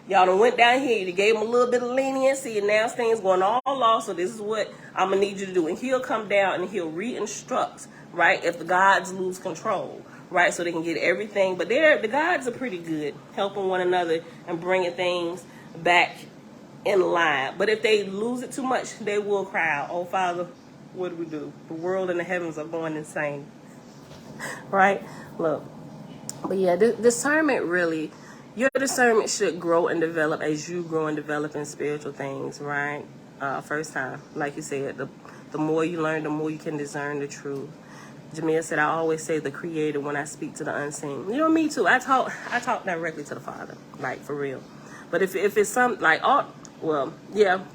Y'all done went down here, you gave him a little bit of leniency, and now things going all off, so this is what I'm going to need you to do. And he'll come down and he'll re-instruct, right, if the gods lose control, right, so they can get everything. But the gods are pretty good, helping one another and bringing things back in line. But if they lose it too much, they will cry out, oh, Father, what do we do? The world and the heavens are going insane, right? Look, but yeah, discernment really... Your discernment should grow and develop as you grow and develop in spiritual things, right? First time, like you said, the more you learn, the more you can discern the truth. Jamil said, I always say the creator when I speak to the unseen. You know, me too. I talk directly to the Father, like for real. But if it's something like,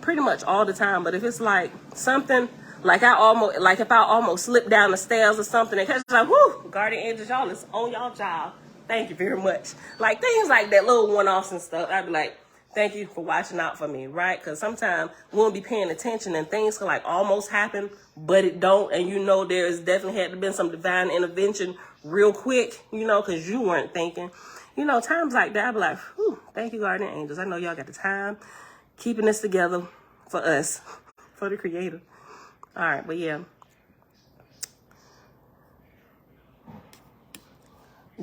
pretty much all the time. But if it's like something, like if I almost slip down the stairs or something, and it's like, whoo, guardian angels, y'all is on y'all job. Thank you very much. Like things like that, little one-offs and stuff. I'd be like, thank you for watching out for me, right? Because sometimes we won't be paying attention and things can like almost happen, but it don't. And you know, there's definitely had to been some divine intervention real quick, you know, because you weren't thinking. You know, times like that, I'd be like, whew, thank you, guardian angels. I know y'all got the time keeping this together for us, for the creator. All right, but yeah.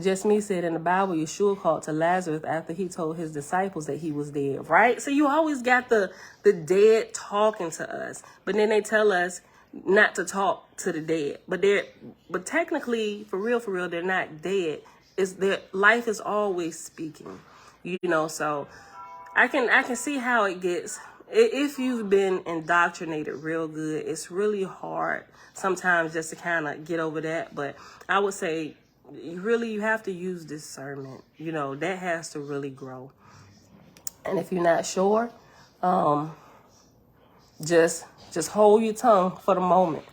Just me said in the Bible, Yeshua called to Lazarus after he told his disciples that he was dead, right? So you always got the dead talking to us, but then they tell us not to talk to the dead. But technically, for real, they're not dead. It's their life is always speaking, you know. So I can see how it gets. If you've been indoctrinated real good, it's really hard sometimes just to kind of get over that. But I would say, you have to use discernment. You know, that has to really grow. And if you're not sure, just hold your tongue for the moment,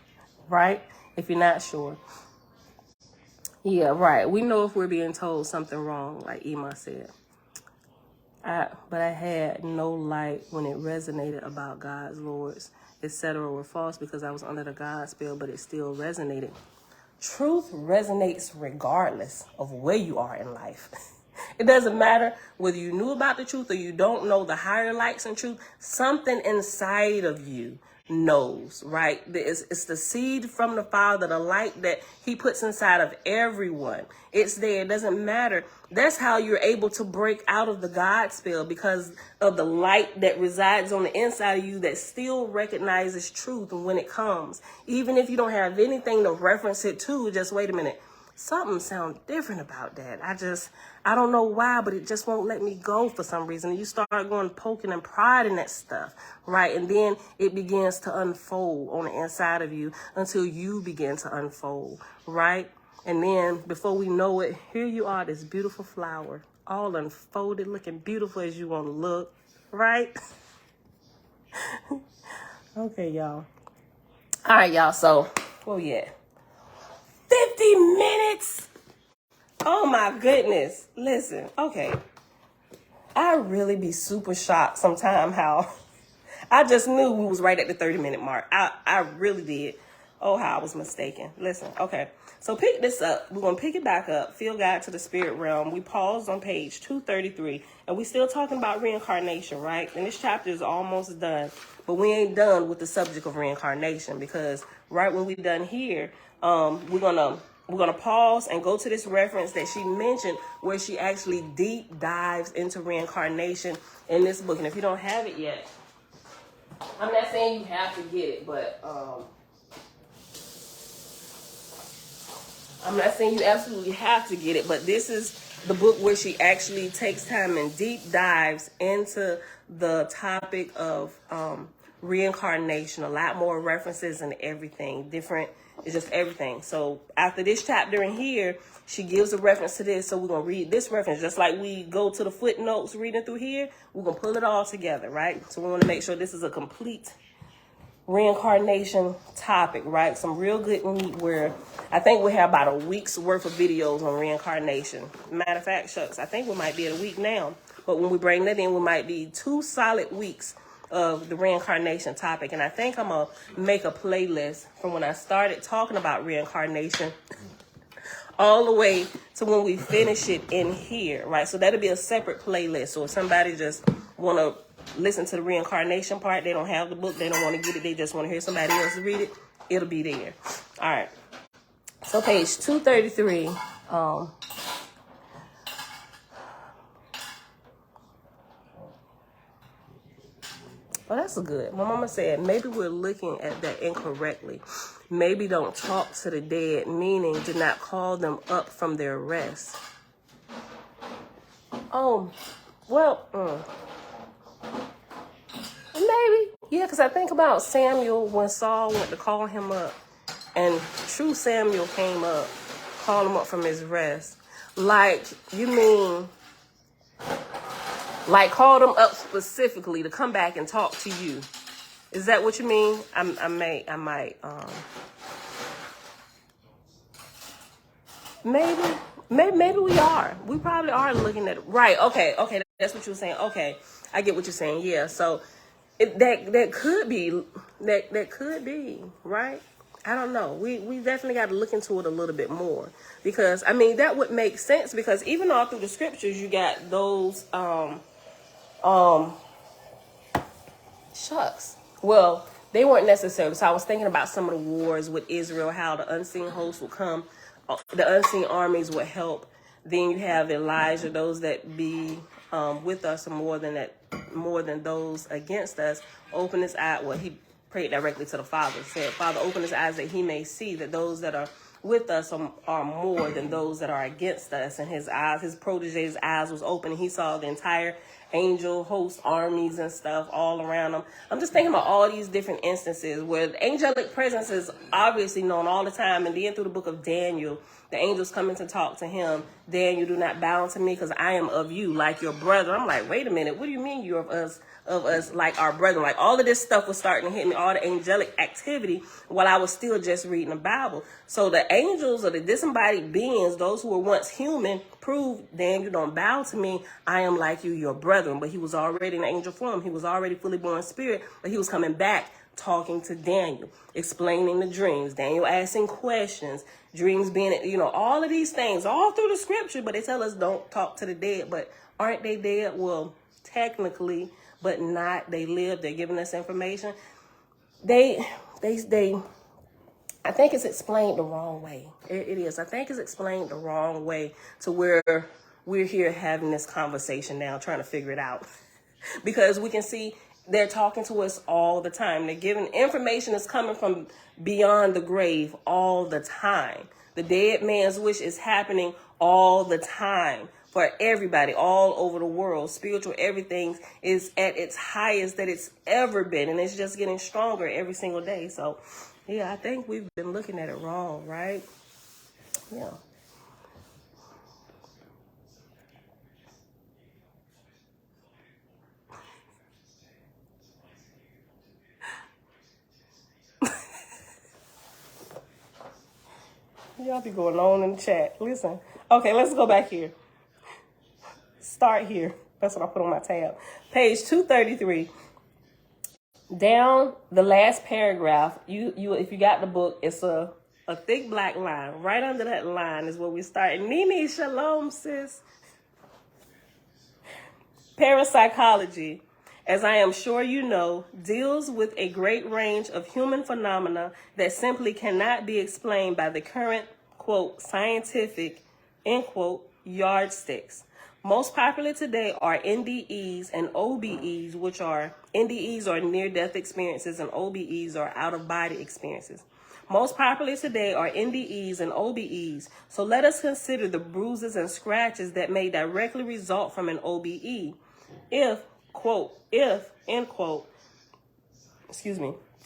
right? If you're not sure. Yeah, right. We know if we're being told something wrong, like Ema said. But I had no light when it resonated about God's lords, etc. were false because I was under the God spell, but it still resonated. Truth resonates regardless of where you are in life. It doesn't matter whether you knew about the truth or you don't know the higher lights and truth. Something inside of you knows, right? It's the seed from the Father, the light that he puts inside of everyone. It's there. It doesn't matter. That's how you're able to break out of the God spell, because of the light that resides on the inside of you that still recognizes truth when it comes. Even if you don't have anything to reference it to, just wait a minute. Something sounds different about that. I don't know why, but it just won't let me go for some reason. And you start going poking and prodding that stuff, right? And then it begins to unfold on the inside of you until you begin to unfold, right? And then before we know it, here you are, this beautiful flower, all unfolded, looking beautiful as you want to look, right? Okay, y'all. All right, y'all. So, where we at? 50 minutes. Oh my goodness. Listen, okay. I really be super shocked sometime how I just knew we was right at the 30-minute mark. I really did. Oh, how I was mistaken. Listen, okay. So pick this up. We're going to pick it back up. Field Guide to the Spirit Realm. We paused on page 233. And we still talking about reincarnation, right? And this chapter is almost done. But we ain't done with the subject of reincarnation, because right when we done here, we're gonna pause and go to this reference that she mentioned where she actually deep dives into reincarnation in this book. And if you don't have it yet, I'm not saying you have to get it, but I'm not saying you absolutely have to get it, but this is the book where she actually takes time and deep dives into the topic of reincarnation. A lot more references and everything. Different, it's just everything. So after this chapter in here, she gives a reference to this. So we're going to read this reference. Just like we go to the footnotes reading through here, we're going to pull it all together, right? So we want to make sure this is a complete reincarnation topic, right? Some real good meat where I think we have about a week's worth of videos on reincarnation. Matter of fact, shucks, I think we might be at a week now. But when we bring that in, we might be 2 solid weeks of the reincarnation topic. And I think I'm going to make a playlist from when I started talking about reincarnation all the way to when we finish it in here, right? So that'll be a separate playlist. So if somebody just want to listen to the reincarnation part, they don't have the book, they don't want to get it, they just want to hear somebody else read it, it'll be there. All right. So page 233. Well, that's good. My mama said maybe we're looking at that incorrectly. Maybe don't talk to the dead, meaning do not call them up from their rest. Oh, well, maybe. Yeah, because I think about Samuel when Saul went to call him up, and true Samuel came up, called him up from his rest. Like, you mean, like called him up specifically to come back and talk to you. Is that what you mean? I might, maybe we are. We probably are looking at it. Right. Okay. That's what you were saying. Okay. I get what you're saying. Yeah. So that could be, that could be, right? I don't know. We definitely got to look into it a little bit more, because I mean, that would make sense, because even all through the scriptures, you got those, shucks. Well, they weren't necessarily. So I was thinking about some of the wars with Israel, how the unseen hosts would come, the unseen armies would help. Then you have Elijah, those that be with us more than those against us. Open his eye. Well, he prayed directly to the Father. Said, Father, open his eyes that he may see that those that are with us are more than those that are against us. And his eyes, his protege's eyes was open, and he saw the entire angel host armies and stuff all around him. I'm just thinking about all these different instances where the angelic presence is obviously known all the time. And then through the book of Daniel, the angels coming to talk to him. Daniel, do not bow to me, because I am of you like your brother. I'm like, wait a minute, what do you mean you're of us like our brother? Like, all of this stuff was starting to hit me, all the angelic activity, while I was still just reading the Bible. So the angels, or the disembodied beings, those who were once human, proved, Daniel, don't bow to me, I am like you, your brethren. But he was already in angel form. He was already fully born spirit, but he was coming back talking to Daniel, explaining the dreams, Daniel asking questions, dreams being, all of these things all through the scripture. But they tell us don't talk to the dead. But aren't they dead? Well, technically, but not. They live. They're giving us information. I think it's explained the wrong way. It is. I think it's explained the wrong way, to where we're here having this conversation now, trying to figure it out. Because we can see they're talking to us all the time. They're giving information that's coming from beyond the grave all the time. The dead man's wish is happening all the time for everybody all over the world. Spiritual everything is at its highest that it's ever been, and it's just getting stronger every single day. So, yeah, I think we've been looking at it wrong, right? Yeah. Y'all be going on in the chat. Listen. Okay, let's go back here. Start here. That's what I put on my tab. Page 233. Down the last paragraph, you if you got the book, it's a thick black line. Right under that line is where we start. Nene, shalom, sis. Parapsychology, as I am sure you know, deals with a great range of human phenomena that simply cannot be explained by the current, quote, scientific, end quote, yardsticks. Most popular today are NDEs and OBEs, which are NDEs are near-death experiences and OBEs are out-of-body experiences. Most popular today are NDEs and OBEs. So let us consider the bruises and scratches that may directly result from an OBE. If, end quote,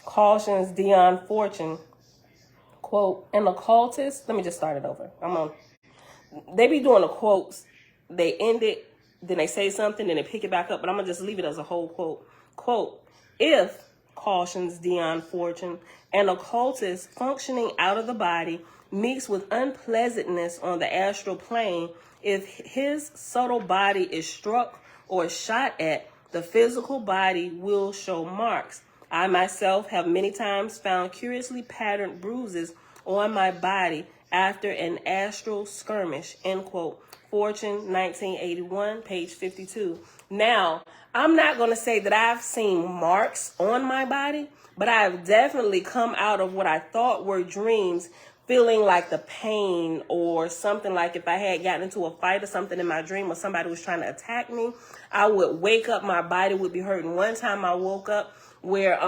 cautions Dion Fortune, quote, an occultist. Let me just start it over. They be doing the quotes. They end it, then they say something, then they pick it back up. But I'm going to just leave it as a whole quote. Quote, if, cautions Dion Fortune, an occultist functioning out of the body meets with unpleasantness on the astral plane, if his subtle body is struck or shot at, the physical body will show marks. I myself have many times found curiously patterned bruises on my body after an astral skirmish, end quote. Fortune, 1981, page 52. Now, I'm not going to say that I've seen marks on my body, but I've definitely come out of what I thought were dreams feeling like the pain or something, like if I had gotten into a fight or something in my dream or somebody was trying to attack me, I would wake up, my body would be hurting. One time I woke up where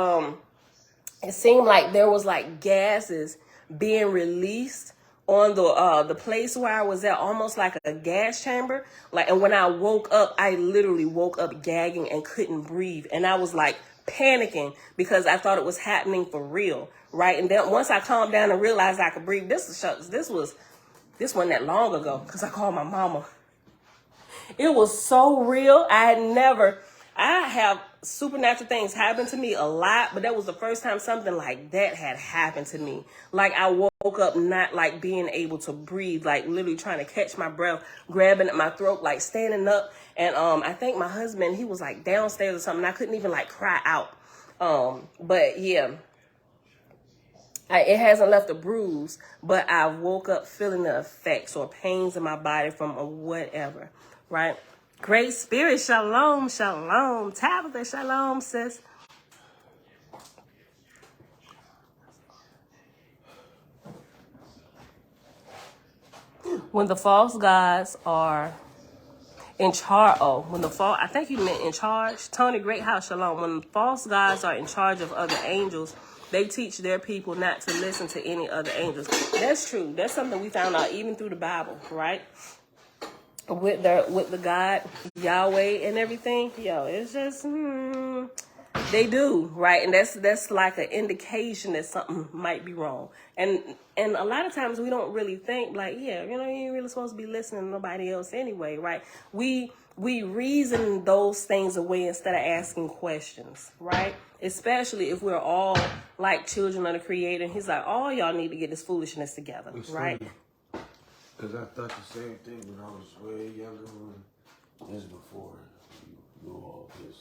it seemed like there was like gases being released on the place where I was at, almost like a gas chamber. Like, and when I woke up, I literally woke up gagging and couldn't breathe. And I was like panicking because I thought it was happening for real, right? And then once I calmed down and realized I could breathe, this wasn't that long ago because I called my mama. It was so real. I have supernatural things happen to me a lot, but that was the first time something like that had happened to me. Like I woke up not like being able to breathe, like literally trying to catch my breath, grabbing at my throat, like standing up. And I think my husband, he was like downstairs or something. I couldn't even like cry out. But yeah, it hasn't left a bruise, but I woke up feeling the effects or pains in my body from whatever, right? Great Spirit, shalom, shalom. Tabitha, shalom, sis. When the false gods are in charge, I think you meant in charge. Tony, great house, shalom. When false gods are in charge of other angels, they teach their people not to listen to any other angels. That's true. That's something we found out even through the Bible, right? With the God Yahweh and everything, it's just they do, right? And that's like an indication that something might be wrong. And a lot of times we don't really think like, you ain't really supposed to be listening to nobody else anyway, right? We reason those things away instead of asking questions, right? Especially if we're all like children of the Creator. And He's like, all y'all need to get this foolishness together, right? Because I thought the same thing when I was way younger. This is before you knew all this.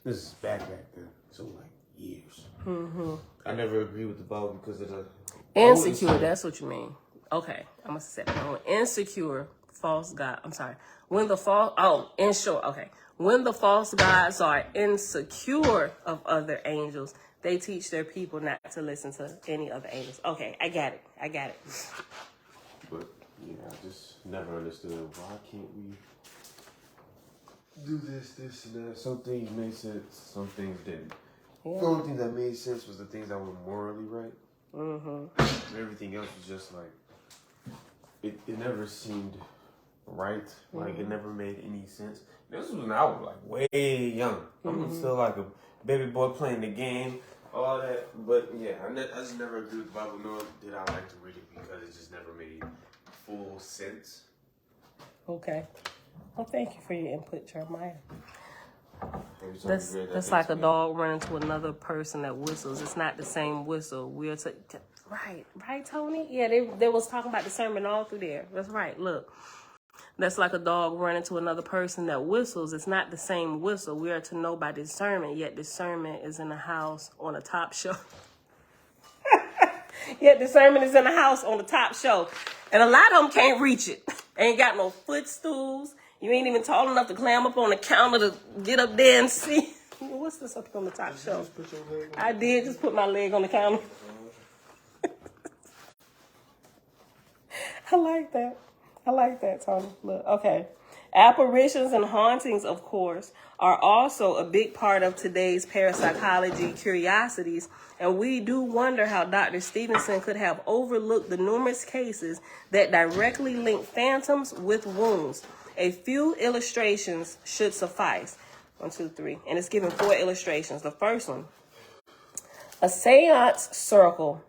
This is back then. So like years. Mm-hmm. I never agreed with the Bible because of the insecure. That's what you mean. Okay, I must have said that wrong. Insecure, false God. I'm sorry. When the false gods are insecure of other angels, they teach their people not to listen to any other angels. Okay, I got it. But yeah, I just never understood why can't we do this, and that. Some things made sense, some things didn't. Yeah. The only thing that made sense was the things that were morally right. Mm-hmm. Everything else was just like, it never seemed right. Mm-hmm. Like, it never made any sense. This was when I was like way young. Mm-hmm. I'm still like a baby boy playing the game, all that. But yeah, I just never agreed with the Bible, nor did I like to read it because it just never made full sense. Okay. Well, thank you for your input, Jeremiah. That's like a dog running to another person that whistles. It's not the same whistle. Right, Tony? Yeah, they was talking about discernment all through there. That's right. Look, that's like a dog running to another person that whistles. It's not the same whistle. We are to know by discernment, yet discernment is in the house on the top shelf. Yet discernment is in the house on the top shelf. And a lot of them can't reach it. Ain't got no footstools. You ain't even tall enough to climb up on the counter to get up there and see. What's this up on the top shelf? I did just put my leg on the counter. I like that, Tony. Look, okay. Apparitions and hauntings, of course, are also a big part of today's parapsychology curiosities, and we do wonder how Dr. Stevenson could have overlooked the numerous cases that directly link phantoms with wounds. A few illustrations should suffice. 1, 2, 3. And it's given 4 illustrations. The first one, a seance circle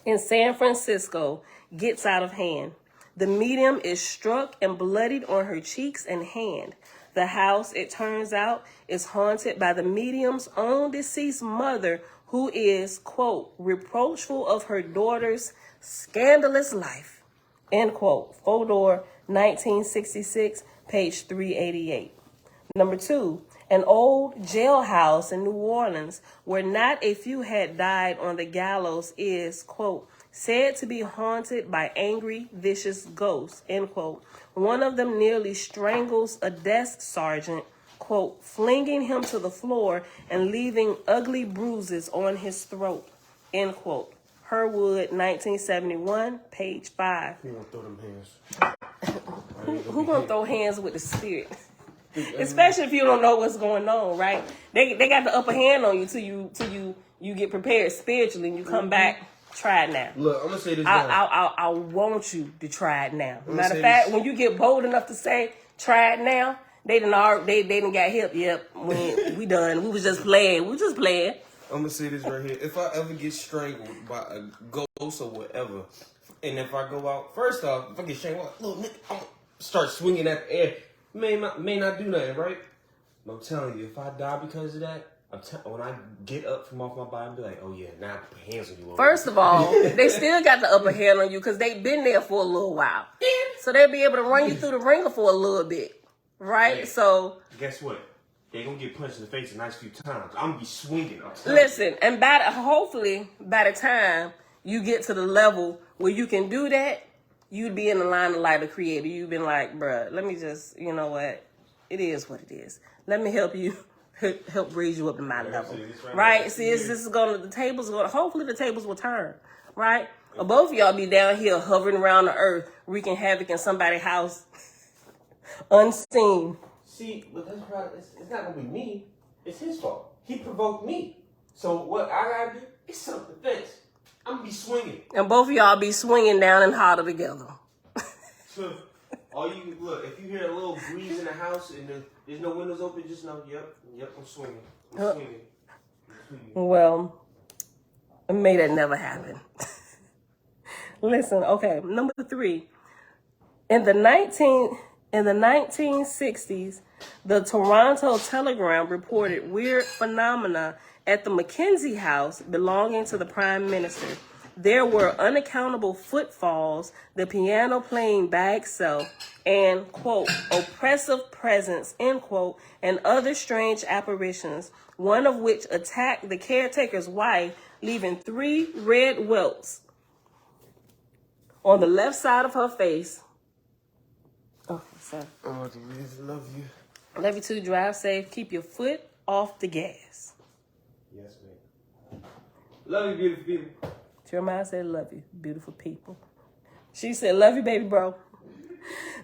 in San Francisco gets out of hand. The medium is struck and bloodied on her cheeks and hand. The house, it turns out, is haunted by the medium's own deceased mother, who is, quote, reproachful of her daughter's scandalous life, end quote. Fodor, 1966, page 388. Number 2, an old jailhouse in New Orleans where not a few had died on the gallows is, quote, said to be haunted by angry, vicious ghosts, end quote. One of them nearly strangles a desk sergeant, quote, flinging him to the floor and leaving ugly bruises on his throat, end quote. Herwood, 1971, page 5. Who gonna throw them hands? Who gonna throw hands with the spirit? Especially if you don't know what's going on, right? They got the upper hand on you till you get prepared spiritually and you come back. Try it now. Look, I'm gonna say this. I want you to try it now. Matter of fact, when you get bold enough to say try it now, they done got hip. Yep, we done. We was just playing. I'm gonna say this right here. If I ever get strangled by a ghost or whatever, and if I go out, first off, if I get strangled, little nigga, I'm gonna start swinging at the air. May not do nothing, right? But I'm telling you, if I die because of that, when I get up from off my body, I'll be like, oh yeah, now I put hands on you. First of all, they still got the upper hand on you because they've been there for a little while. So they'll be able to run you through the ringer for a little bit, right? Hey, so guess what? They're gonna get punched in the face a nice few times. I'm gonna be swinging. Listen, and hopefully by the time you get to the level where you can do that, you'd be in the line of light of Creator. You've been like, bruh, let me just, you know what? It is what it is. Let me help you. Help raise you up to my level, right? See, hopefully the tables will turn, right? Or both of y'all be down here hovering around the earth, wreaking havoc in somebody's house, unseen. See, but that's probably, it's not gonna be me. It's his fault. He provoked me. So what I gotta do is self-defense. I'm gonna be swinging. And both of y'all be swinging down and holler together. So, look, if you hear a little breeze in the house and there's no windows open, just know, yep, I'm swinging. I'm swinging. Well, may that never happen. Listen, okay, number 3. In the 1960s, the Toronto Telegram reported weird phenomena at the Mackenzie House belonging to the Prime Minister. There were unaccountable footfalls, the piano playing by itself, and, quote, oppressive presence, end quote, and other strange apparitions, one of which attacked the caretaker's wife, leaving 3 red welts on the left side of her face. Oh, sorry. Oh, love you. Love you too. Drive safe. Keep your foot off the gas. Yes, ma'am. Love you, beautiful people. Jeremiah said, love you, beautiful people. She said, love you, baby bro.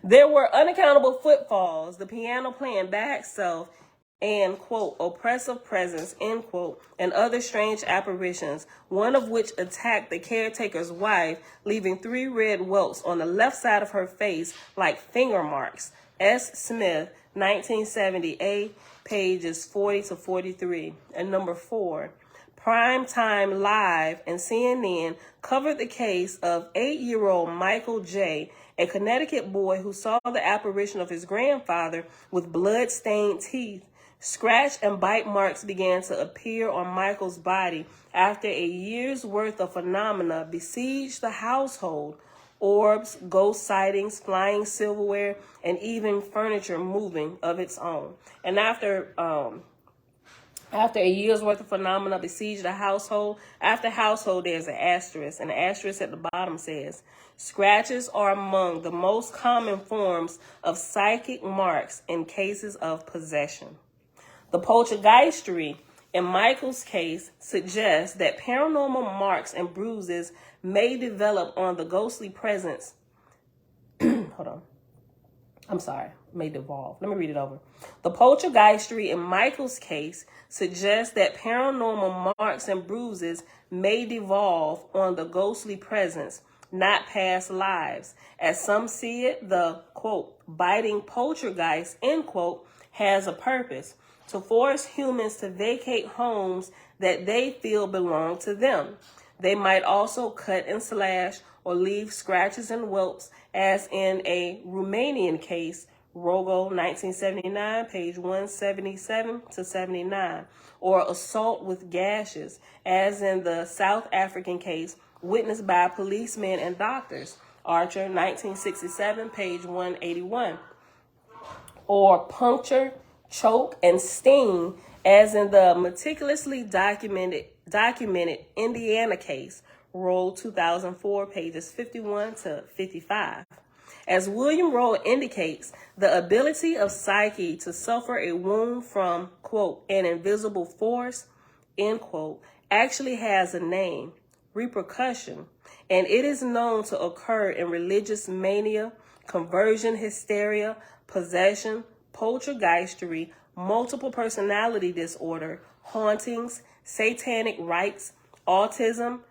There were unaccountable footfalls, the piano playing by itself, and, quote, oppressive presence, end quote, and other strange apparitions, one of which attacked the caretaker's wife, leaving 3 red welts on the left side of her face like finger marks. S. Smith, 1970A, pages 40 to 43. And number 4, Primetime Live and CNN covered the case of 8-year-old Michael J., a Connecticut boy who saw the apparition of his grandfather with blood-stained teeth. Scratch and bite marks began to appear on Michael's body after a year's worth of phenomena besieged the household. Orbs, ghost sightings, flying silverware, and even furniture moving of its own. And after a year's worth of phenomena besieged the household, after household there's an asterisk, and the asterisk at the bottom says, scratches are among the most common forms of psychic marks in cases of possession. The poltergeistery in Michael's case suggests that paranormal marks and bruises may develop on the ghostly presence I'm sorry, may devolve. Let me read it over. The poltergeistery in Michael's case suggests that paranormal marks and bruises may devolve on the ghostly presence, not past lives. As some see it, the, quote, biting poltergeist, end quote, has a purpose: to force humans to vacate homes that they feel belong to them. They might also cut and slash or leave scratches and whelps, as in a Romanian case, Rogo 1979, page 177 to 79, or assault with gashes, as in the South African case witnessed by policemen and doctors, Archer 1967, page 181, or puncture, choke, and sting, as in the meticulously documented Indiana case, Roll 2004, pages 51 to 55. As William Roll indicates, the ability of psyche to suffer a wound from, quote, an invisible force, end quote, actually has a name: repercussion, and it is known to occur in religious mania, conversion hysteria, possession, poltergeistery, multiple personality disorder, hauntings, satanic rites, autism,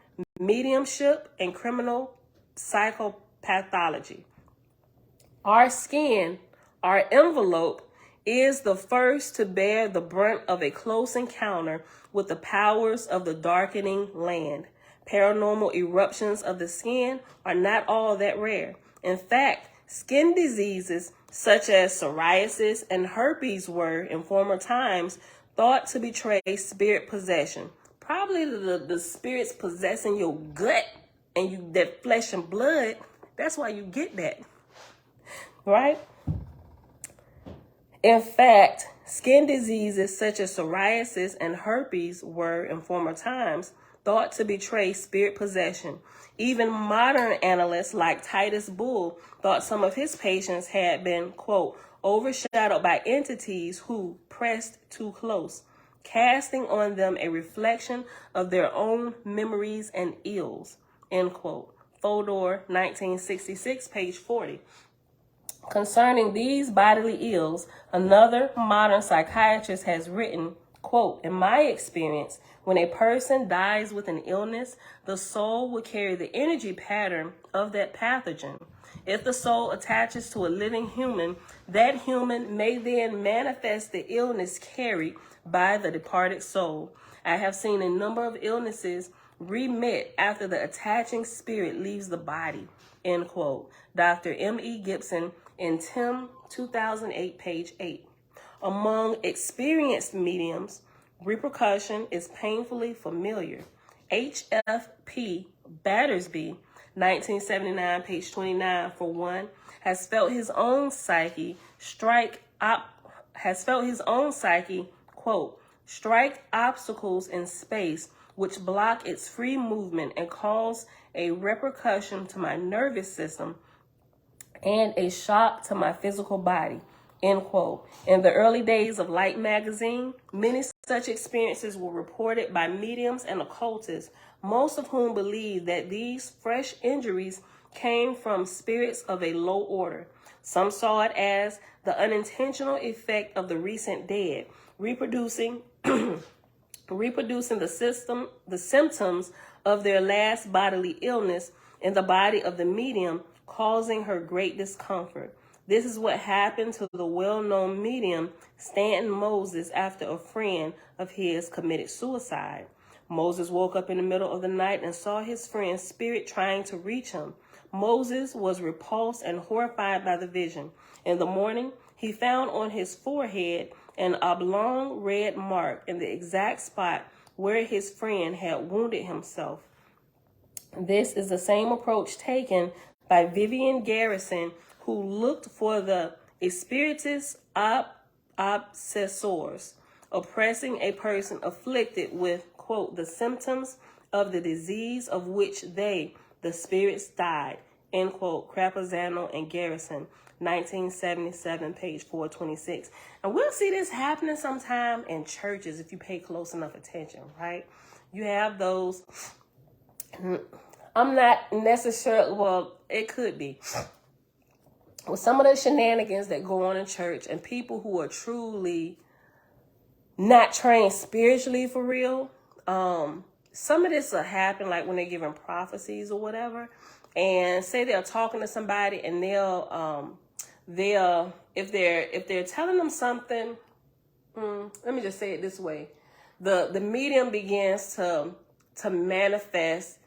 mediumship, and criminal psychopathology. Our skin, our envelope, is the first to bear the brunt of a close encounter with the powers of the darkening land. Paranormal eruptions of the skin are not all that rare. In fact, skin diseases such as psoriasis and herpes were, in former times, thought to betray spirit possession. Probably the spirits possessing your gut and you, that flesh and blood. That's why you get that, right? In fact, skin diseases such as psoriasis and herpes were, in former times, thought to betray spirit possession. Even modern analysts like Titus Bull thought some of his patients had been, quote, overshadowed by entities who pressed too close, casting on them a reflection of their own memories and ills, end quote. Fodor, 1966, page 40. Concerning these bodily ills, another modern psychiatrist has written, quote, in my experience, when a person dies with an illness, the soul will carry the energy pattern of that pathogen. If the soul attaches to a living human, that human may then manifest the illness carried by the departed soul. I have seen a number of illnesses remit after the attaching spirit leaves the body, end quote. Dr. M.E. Gibson in Tim, 2008, page 8. Among experienced mediums, repercussion is painfully familiar. H.F.P. Battersby, 1979, page 29, for one, has felt his own psyche, quote, strike obstacles in space which block its free movement and cause a repercussion to my nervous system and a shock to my physical body, end quote. In the early days of Light magazine, many such experiences were reported by mediums and occultists, most of whom believed that these fresh injuries came from spirits of a low order. Some saw it as the unintentional effect of the recent dead, reproducing the symptoms of their last bodily illness in the body of the medium, causing her great discomfort. This is what happened to the well-known medium Stanton Moses after a friend of his committed suicide. Moses woke up in the middle of the night and saw his friend's spirit trying to reach him. Moses was repulsed and horrified by the vision. In the morning, he found on his forehead an oblong red mark in the exact spot where his friend had wounded himself. This is the same approach taken by Vivian Garrison, who looked for the spiritus obsessors, oppressing a person afflicted with, quote, the symptoms of the disease of which they, the spirits, died, end quote. Crapazano and Garrison, 1977, page 426. And we'll see this happening sometime in churches if you pay close enough attention, right? You have those. I'm not necessarily, well, it could be. with some of the shenanigans that go on in church and people who are truly not trained spiritually for real, some of this will happen like when they're giving prophecies or whatever, and say they're talking to somebody and they'll if they're telling them something, let me just say it this way, the medium begins to manifest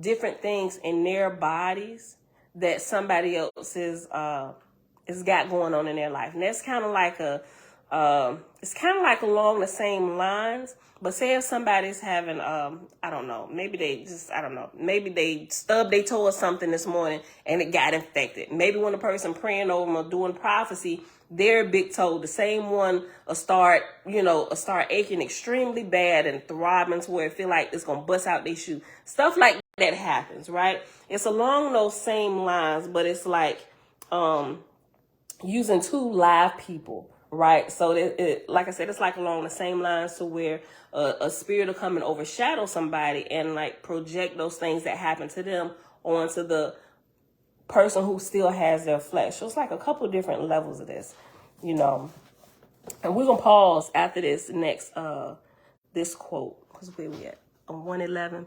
different things in their bodies that somebody else is got going on in their life. And that's kind of like it's kind of like along the same lines. But say if somebody's having, I don't know, maybe they stubbed their toe or something this morning and it got infected. Maybe when the person praying over them or doing prophecy, their big toe, the same one, will start aching extremely bad and throbbing to where it feel like it's going to bust out their shoe. Stuff like that happens, right? It's along those same lines, but it's like using two live people, right? So like I said, it's like along the same lines to where a spirit will come and overshadow somebody and like project those things that happen to them onto the person who still has their flesh. So it's like a couple different levels of this, And we're gonna pause after this next this quote, because where we at? On 111.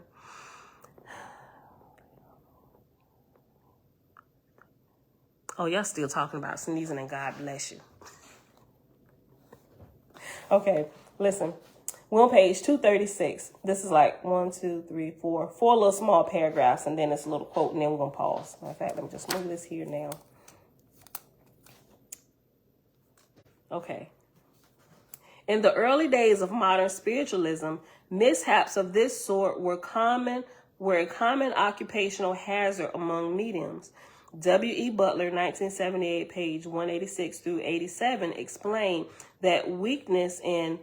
Oh, y'all still talking about sneezing and God bless you. Okay, listen. We're on page 236. This is like 4 little small paragraphs, and then it's a little quote, and then we're going to pause. Matter of fact, let me just move this here now. Okay. In the early days of modern spiritualism, mishaps of this sort were a common occupational hazard among mediums. W.E. Butler, 1978, page 186 through 87, explained that weakness in,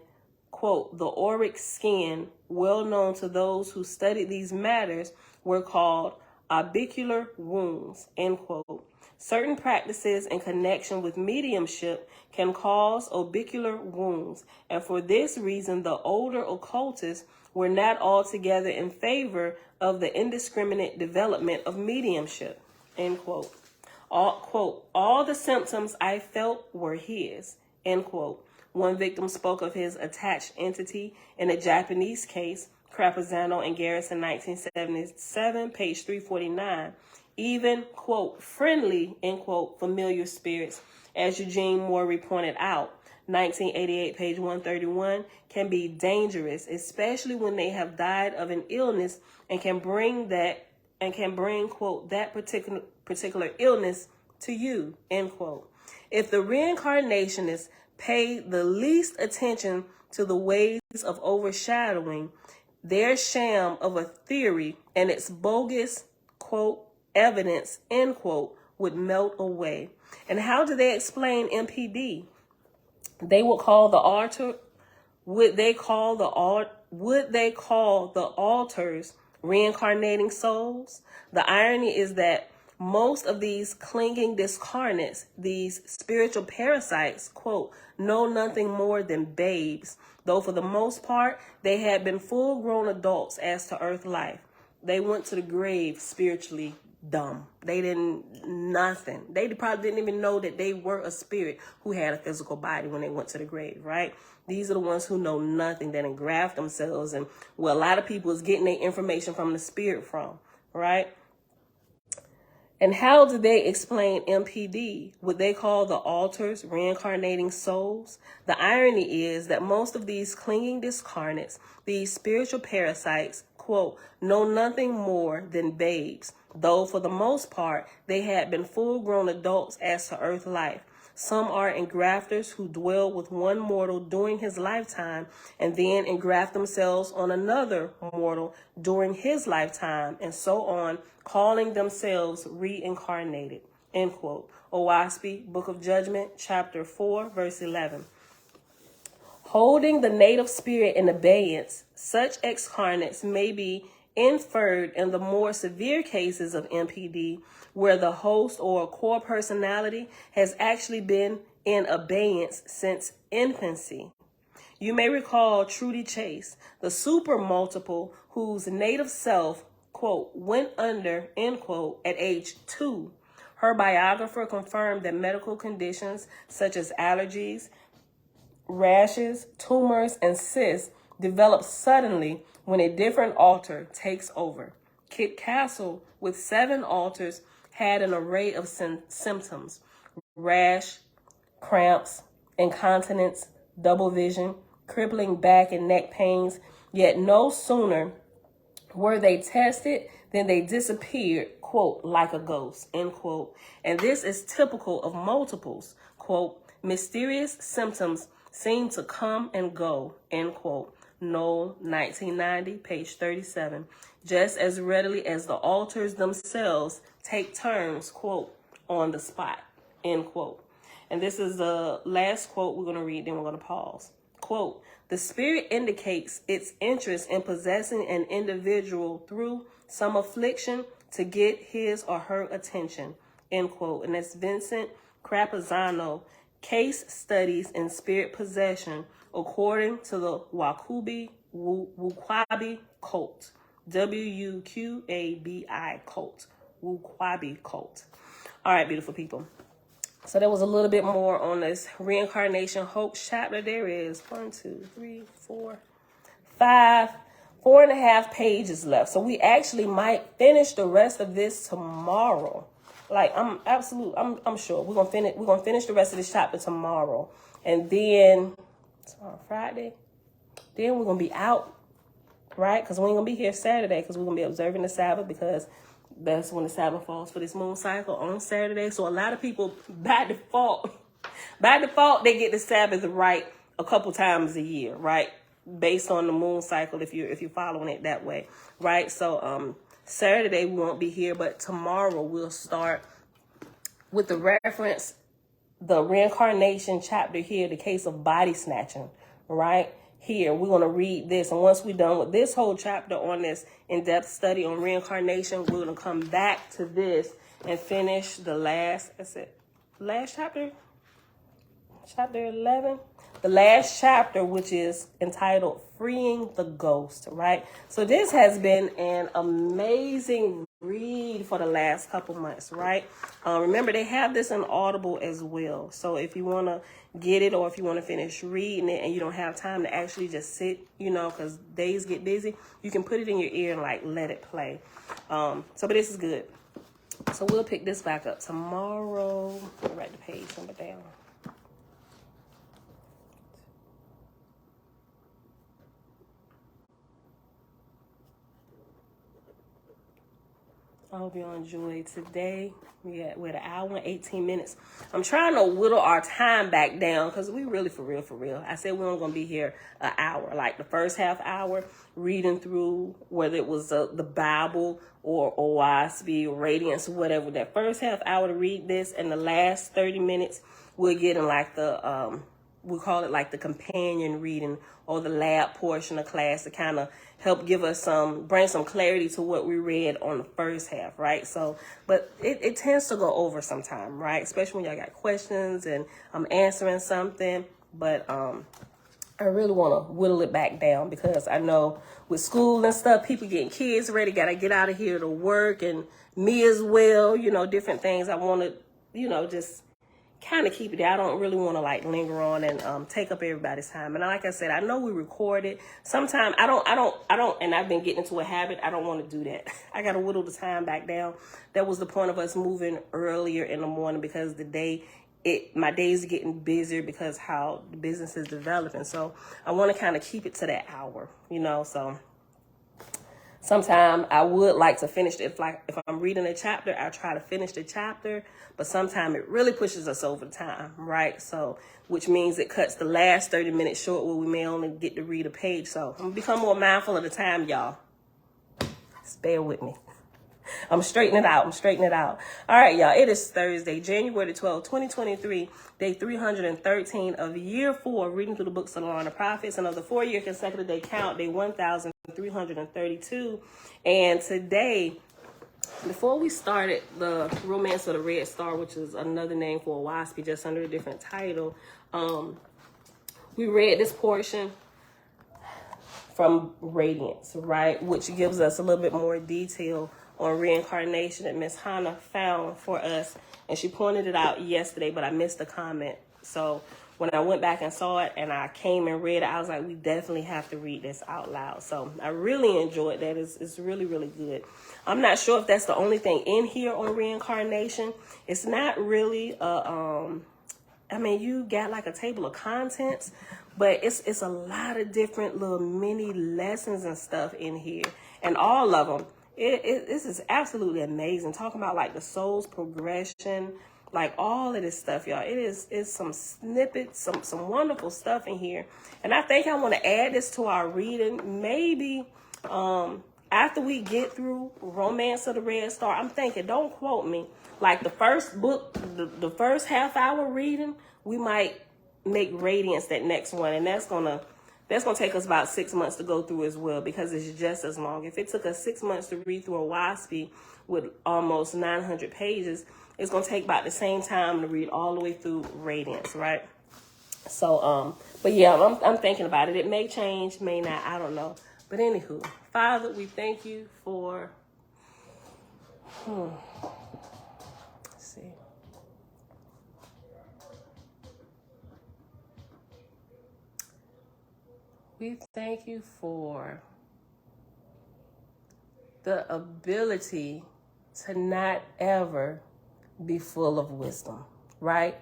quote, the auric skin, well known to those who studied these matters, were called orbicular wounds, end quote. Certain practices in connection with mediumship can cause orbicular wounds, and for this reason, the older occultists were not altogether in favor of the indiscriminate development of mediumship, end quote. All the symptoms I felt were his, end quote. One victim spoke of his attached entity in a Japanese case, Crapazano and Garrison, 1977, page 349. Even, quote, friendly, end quote, familiar spirits, as Eugene Morey pointed out, 1988, page 131, can be dangerous, especially when they have died of an illness and can bring, quote, that particular illness to you, end quote. If the reincarnationists pay the least attention to the ways of overshadowing, their sham of a theory and its bogus, quote, evidence, end quote, would melt away. And how do they explain MPD? Would they call the altars reincarnating souls? The irony is that most of these clinging discarnates, these spiritual parasites, quote, know nothing more than babes, though for the most part, they had been full-grown adults as to earth life. They went to the grave spiritually dumb. They probably didn't even know that they were a spirit who had a physical body when they went to the grave, right? These are the ones who know nothing, that engraft themselves, and where a lot of people is getting their information from the spirit from, right? And how do they explain MPD? Would they call the altars reincarnating souls? The irony is that most of these clinging discarnates, these spiritual parasites, quote, know nothing more than babes, though for the most part, they had been full-grown adults as to earth life. Some are engrafters who dwell with one mortal during his lifetime and then engraft themselves on another mortal during his lifetime, and so on, calling themselves reincarnated, end quote. Owaspi, Book of Judgment, chapter 4, verse 11. Holding the native spirit in abeyance, such excarnates may be inferred in the more severe cases of MPD, where the host or a core personality has actually been in abeyance since infancy. You may recall Trudy Chase, the super multiple whose native self, quote, went under, end quote, at age 2. Her biographer confirmed that medical conditions such as allergies, rashes, tumors, and cysts develop suddenly when a different altar takes over. Kit Castle, with 7 altars, had an array of symptoms: rash, cramps, incontinence, double vision, crippling back and neck pains, yet no sooner were they tested than they disappeared, quote, like a ghost, end quote. And this is typical of multiples, quote, mysterious symptoms seem to come and go, end quote. Knoll, 1990, page 37. Just as readily as the altars themselves take turns, quote, on the spot, end quote. And this is the last quote we're going to read, then we're going to pause. Quote, the spirit indicates its interest in possessing an individual through some affliction to get his or her attention, end quote. And that's Vincent Crapazano, Case Studies in Spirit Possession, according to the Wuquabi cult, WUQABI cult, Wuquabi cult. All right, beautiful people. So there was a little bit more on this reincarnation hoax chapter. There is 1, 2, 3, 4, 5, 4.5 pages left. So we actually might finish the rest of this tomorrow. Like I'm sure we're gonna finish the rest of this chapter tomorrow, and then tomorrow Friday, then we're gonna be out, right? Because we ain't gonna be here Saturday because we're gonna be observing the Sabbath, because that's when the Sabbath falls for this moon cycle on Saturday. So a lot of people by default they get the Sabbath right a couple times a year, right? Based on the moon cycle, if you're following it that way, right? So Saturday we won't be here, but tomorrow we'll start with the reference, the reincarnation chapter here, the case of body snatching, right? Here, we're going to read this. And once we're done with this whole chapter on this in-depth study on reincarnation, we're going to come back to this and finish the last chapter, chapter 11. The last chapter, which is entitled Freeing the Ghost, right? So this has been an amazing read for the last couple months, right? Remember, they have this in Audible as well. So if you want to get it, or if you want to finish reading it and you don't have time to actually just sit, because days get busy, you can put it in your ear and like let it play. But this is good. So we'll pick this back up tomorrow. I'll write the page number down. I hope you enjoy today. We're at an hour and 18 minutes. I'm trying to whittle our time back down because we really for real. I said we're only going to be here an hour. Like the first half hour, reading through, whether it was the Bible or OSB or Radiance or whatever. That first half hour to read this, and the last 30 minutes, we're getting like the, we call it like the companion reading or the lab portion of class to kind of help give us bring some clarity to what we read on the first half, right? So, but it tends to go over sometime, right? Especially when y'all got questions and I'm answering something. But I really want to whittle it back down because I know with school and stuff, people getting kids ready, got to get out of here to work, and me as well, different things. I want to, just kind of keep it there. I don't really want to like linger on and take up everybody's time. And like I said, I know we record it. Sometimes I don't, and I've been getting into a habit. I don't want to do that. I got to whittle the time back down. That was the point of us moving earlier in the morning because my days are getting busier because how the business is developing. So I want to kind of keep it to that hour, so sometimes I would like to finish it. If I'm reading a chapter, I try to finish the chapter, but sometimes it really pushes us over time, right? So, which means it cuts the last 30 minutes short where we may only get to read a page. So I'm gonna become more mindful of the time, y'all. Just bear with me. I'm straightening it out. All right, y'all. It is Thursday, January 12th, 2023, day 313 of year 4, reading through the books of the Law and the Prophets, and of the 4-year consecutive day count, day 1,332. And today, before we started the Romance of the Red Star, which is another name for a WASP, just under a different title, we read this portion from Radiance, right, which gives us a little bit more detail on reincarnation that Miss Hannah found for us, and she pointed it out yesterday, but I missed the comment. So when I went back and saw it and I came and read it, I was like, we definitely have to read this out loud. So I really enjoyed that. It's really, really good. I'm not sure if that's the only thing in here on reincarnation. It's not really I mean, you got like a table of contents, but it's a lot of different little mini lessons and stuff in here, and all of them. This is absolutely amazing. Talking about like the soul's progression, like all of this stuff, y'all. It's some snippets, some wonderful stuff in here, and I think I want to add this to our reading. Maybe after we get through Romance of the Red Star, I'm thinking, don't quote me. Like the first book, the first half hour reading, we might make Radiance that next one, and that's gonna take us about 6 months to go through as well, because it's just as long. If it took us 6 months to read through a WASP with almost 900 pages, it's gonna take about the same time to read all the way through Radiance, right? So, but yeah, I'm thinking about it. It may change, may not, I don't know. But anywho, Father, we thank you for. We thank you for the ability to not ever be full of wisdom, right?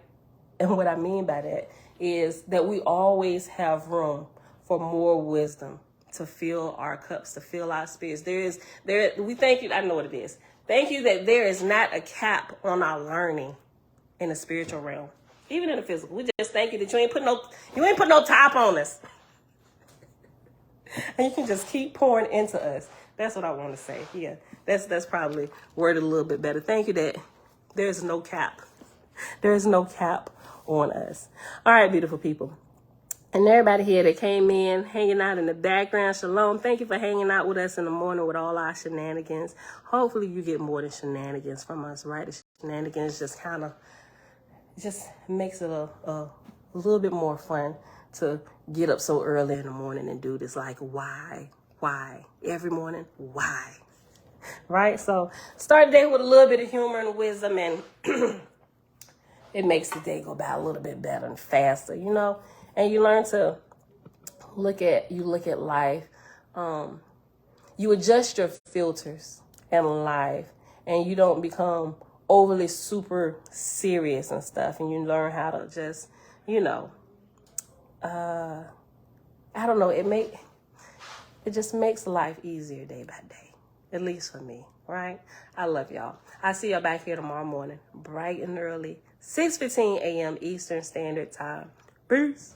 And what I mean by that is that we always have room for more wisdom to fill our cups, to fill our spirits. We thank you. I know what it is. Thank you that there is not a cap on our learning in the spiritual realm, even in the physical. We just thank you that you ain't put no top on us. And you can just keep pouring into us. That's what I want to say. Yeah, that's probably worded a little bit better. Thank you that there's no cap. There is no cap on us. All right, beautiful people. And everybody here that came in, hanging out in the background, shalom. Thank you for hanging out with us in the morning with all our shenanigans. Hopefully you get more than shenanigans from us, right? The shenanigans just kind of just makes it a little bit more fun to get up so early in the morning and do this. Like, why? Every morning, why? Right? So start the day with a little bit of humor and wisdom, and it makes the day go by a little bit better and faster, you know? And you learn to look at life. You adjust your filters in life, and you don't become overly super serious and stuff. And you learn how to just, you know, I don't know. It just makes life easier day by day, at least for me, right? I love y'all. I see y'all back here tomorrow morning, bright and early, 6:15 a.m. Eastern Standard Time. Peace.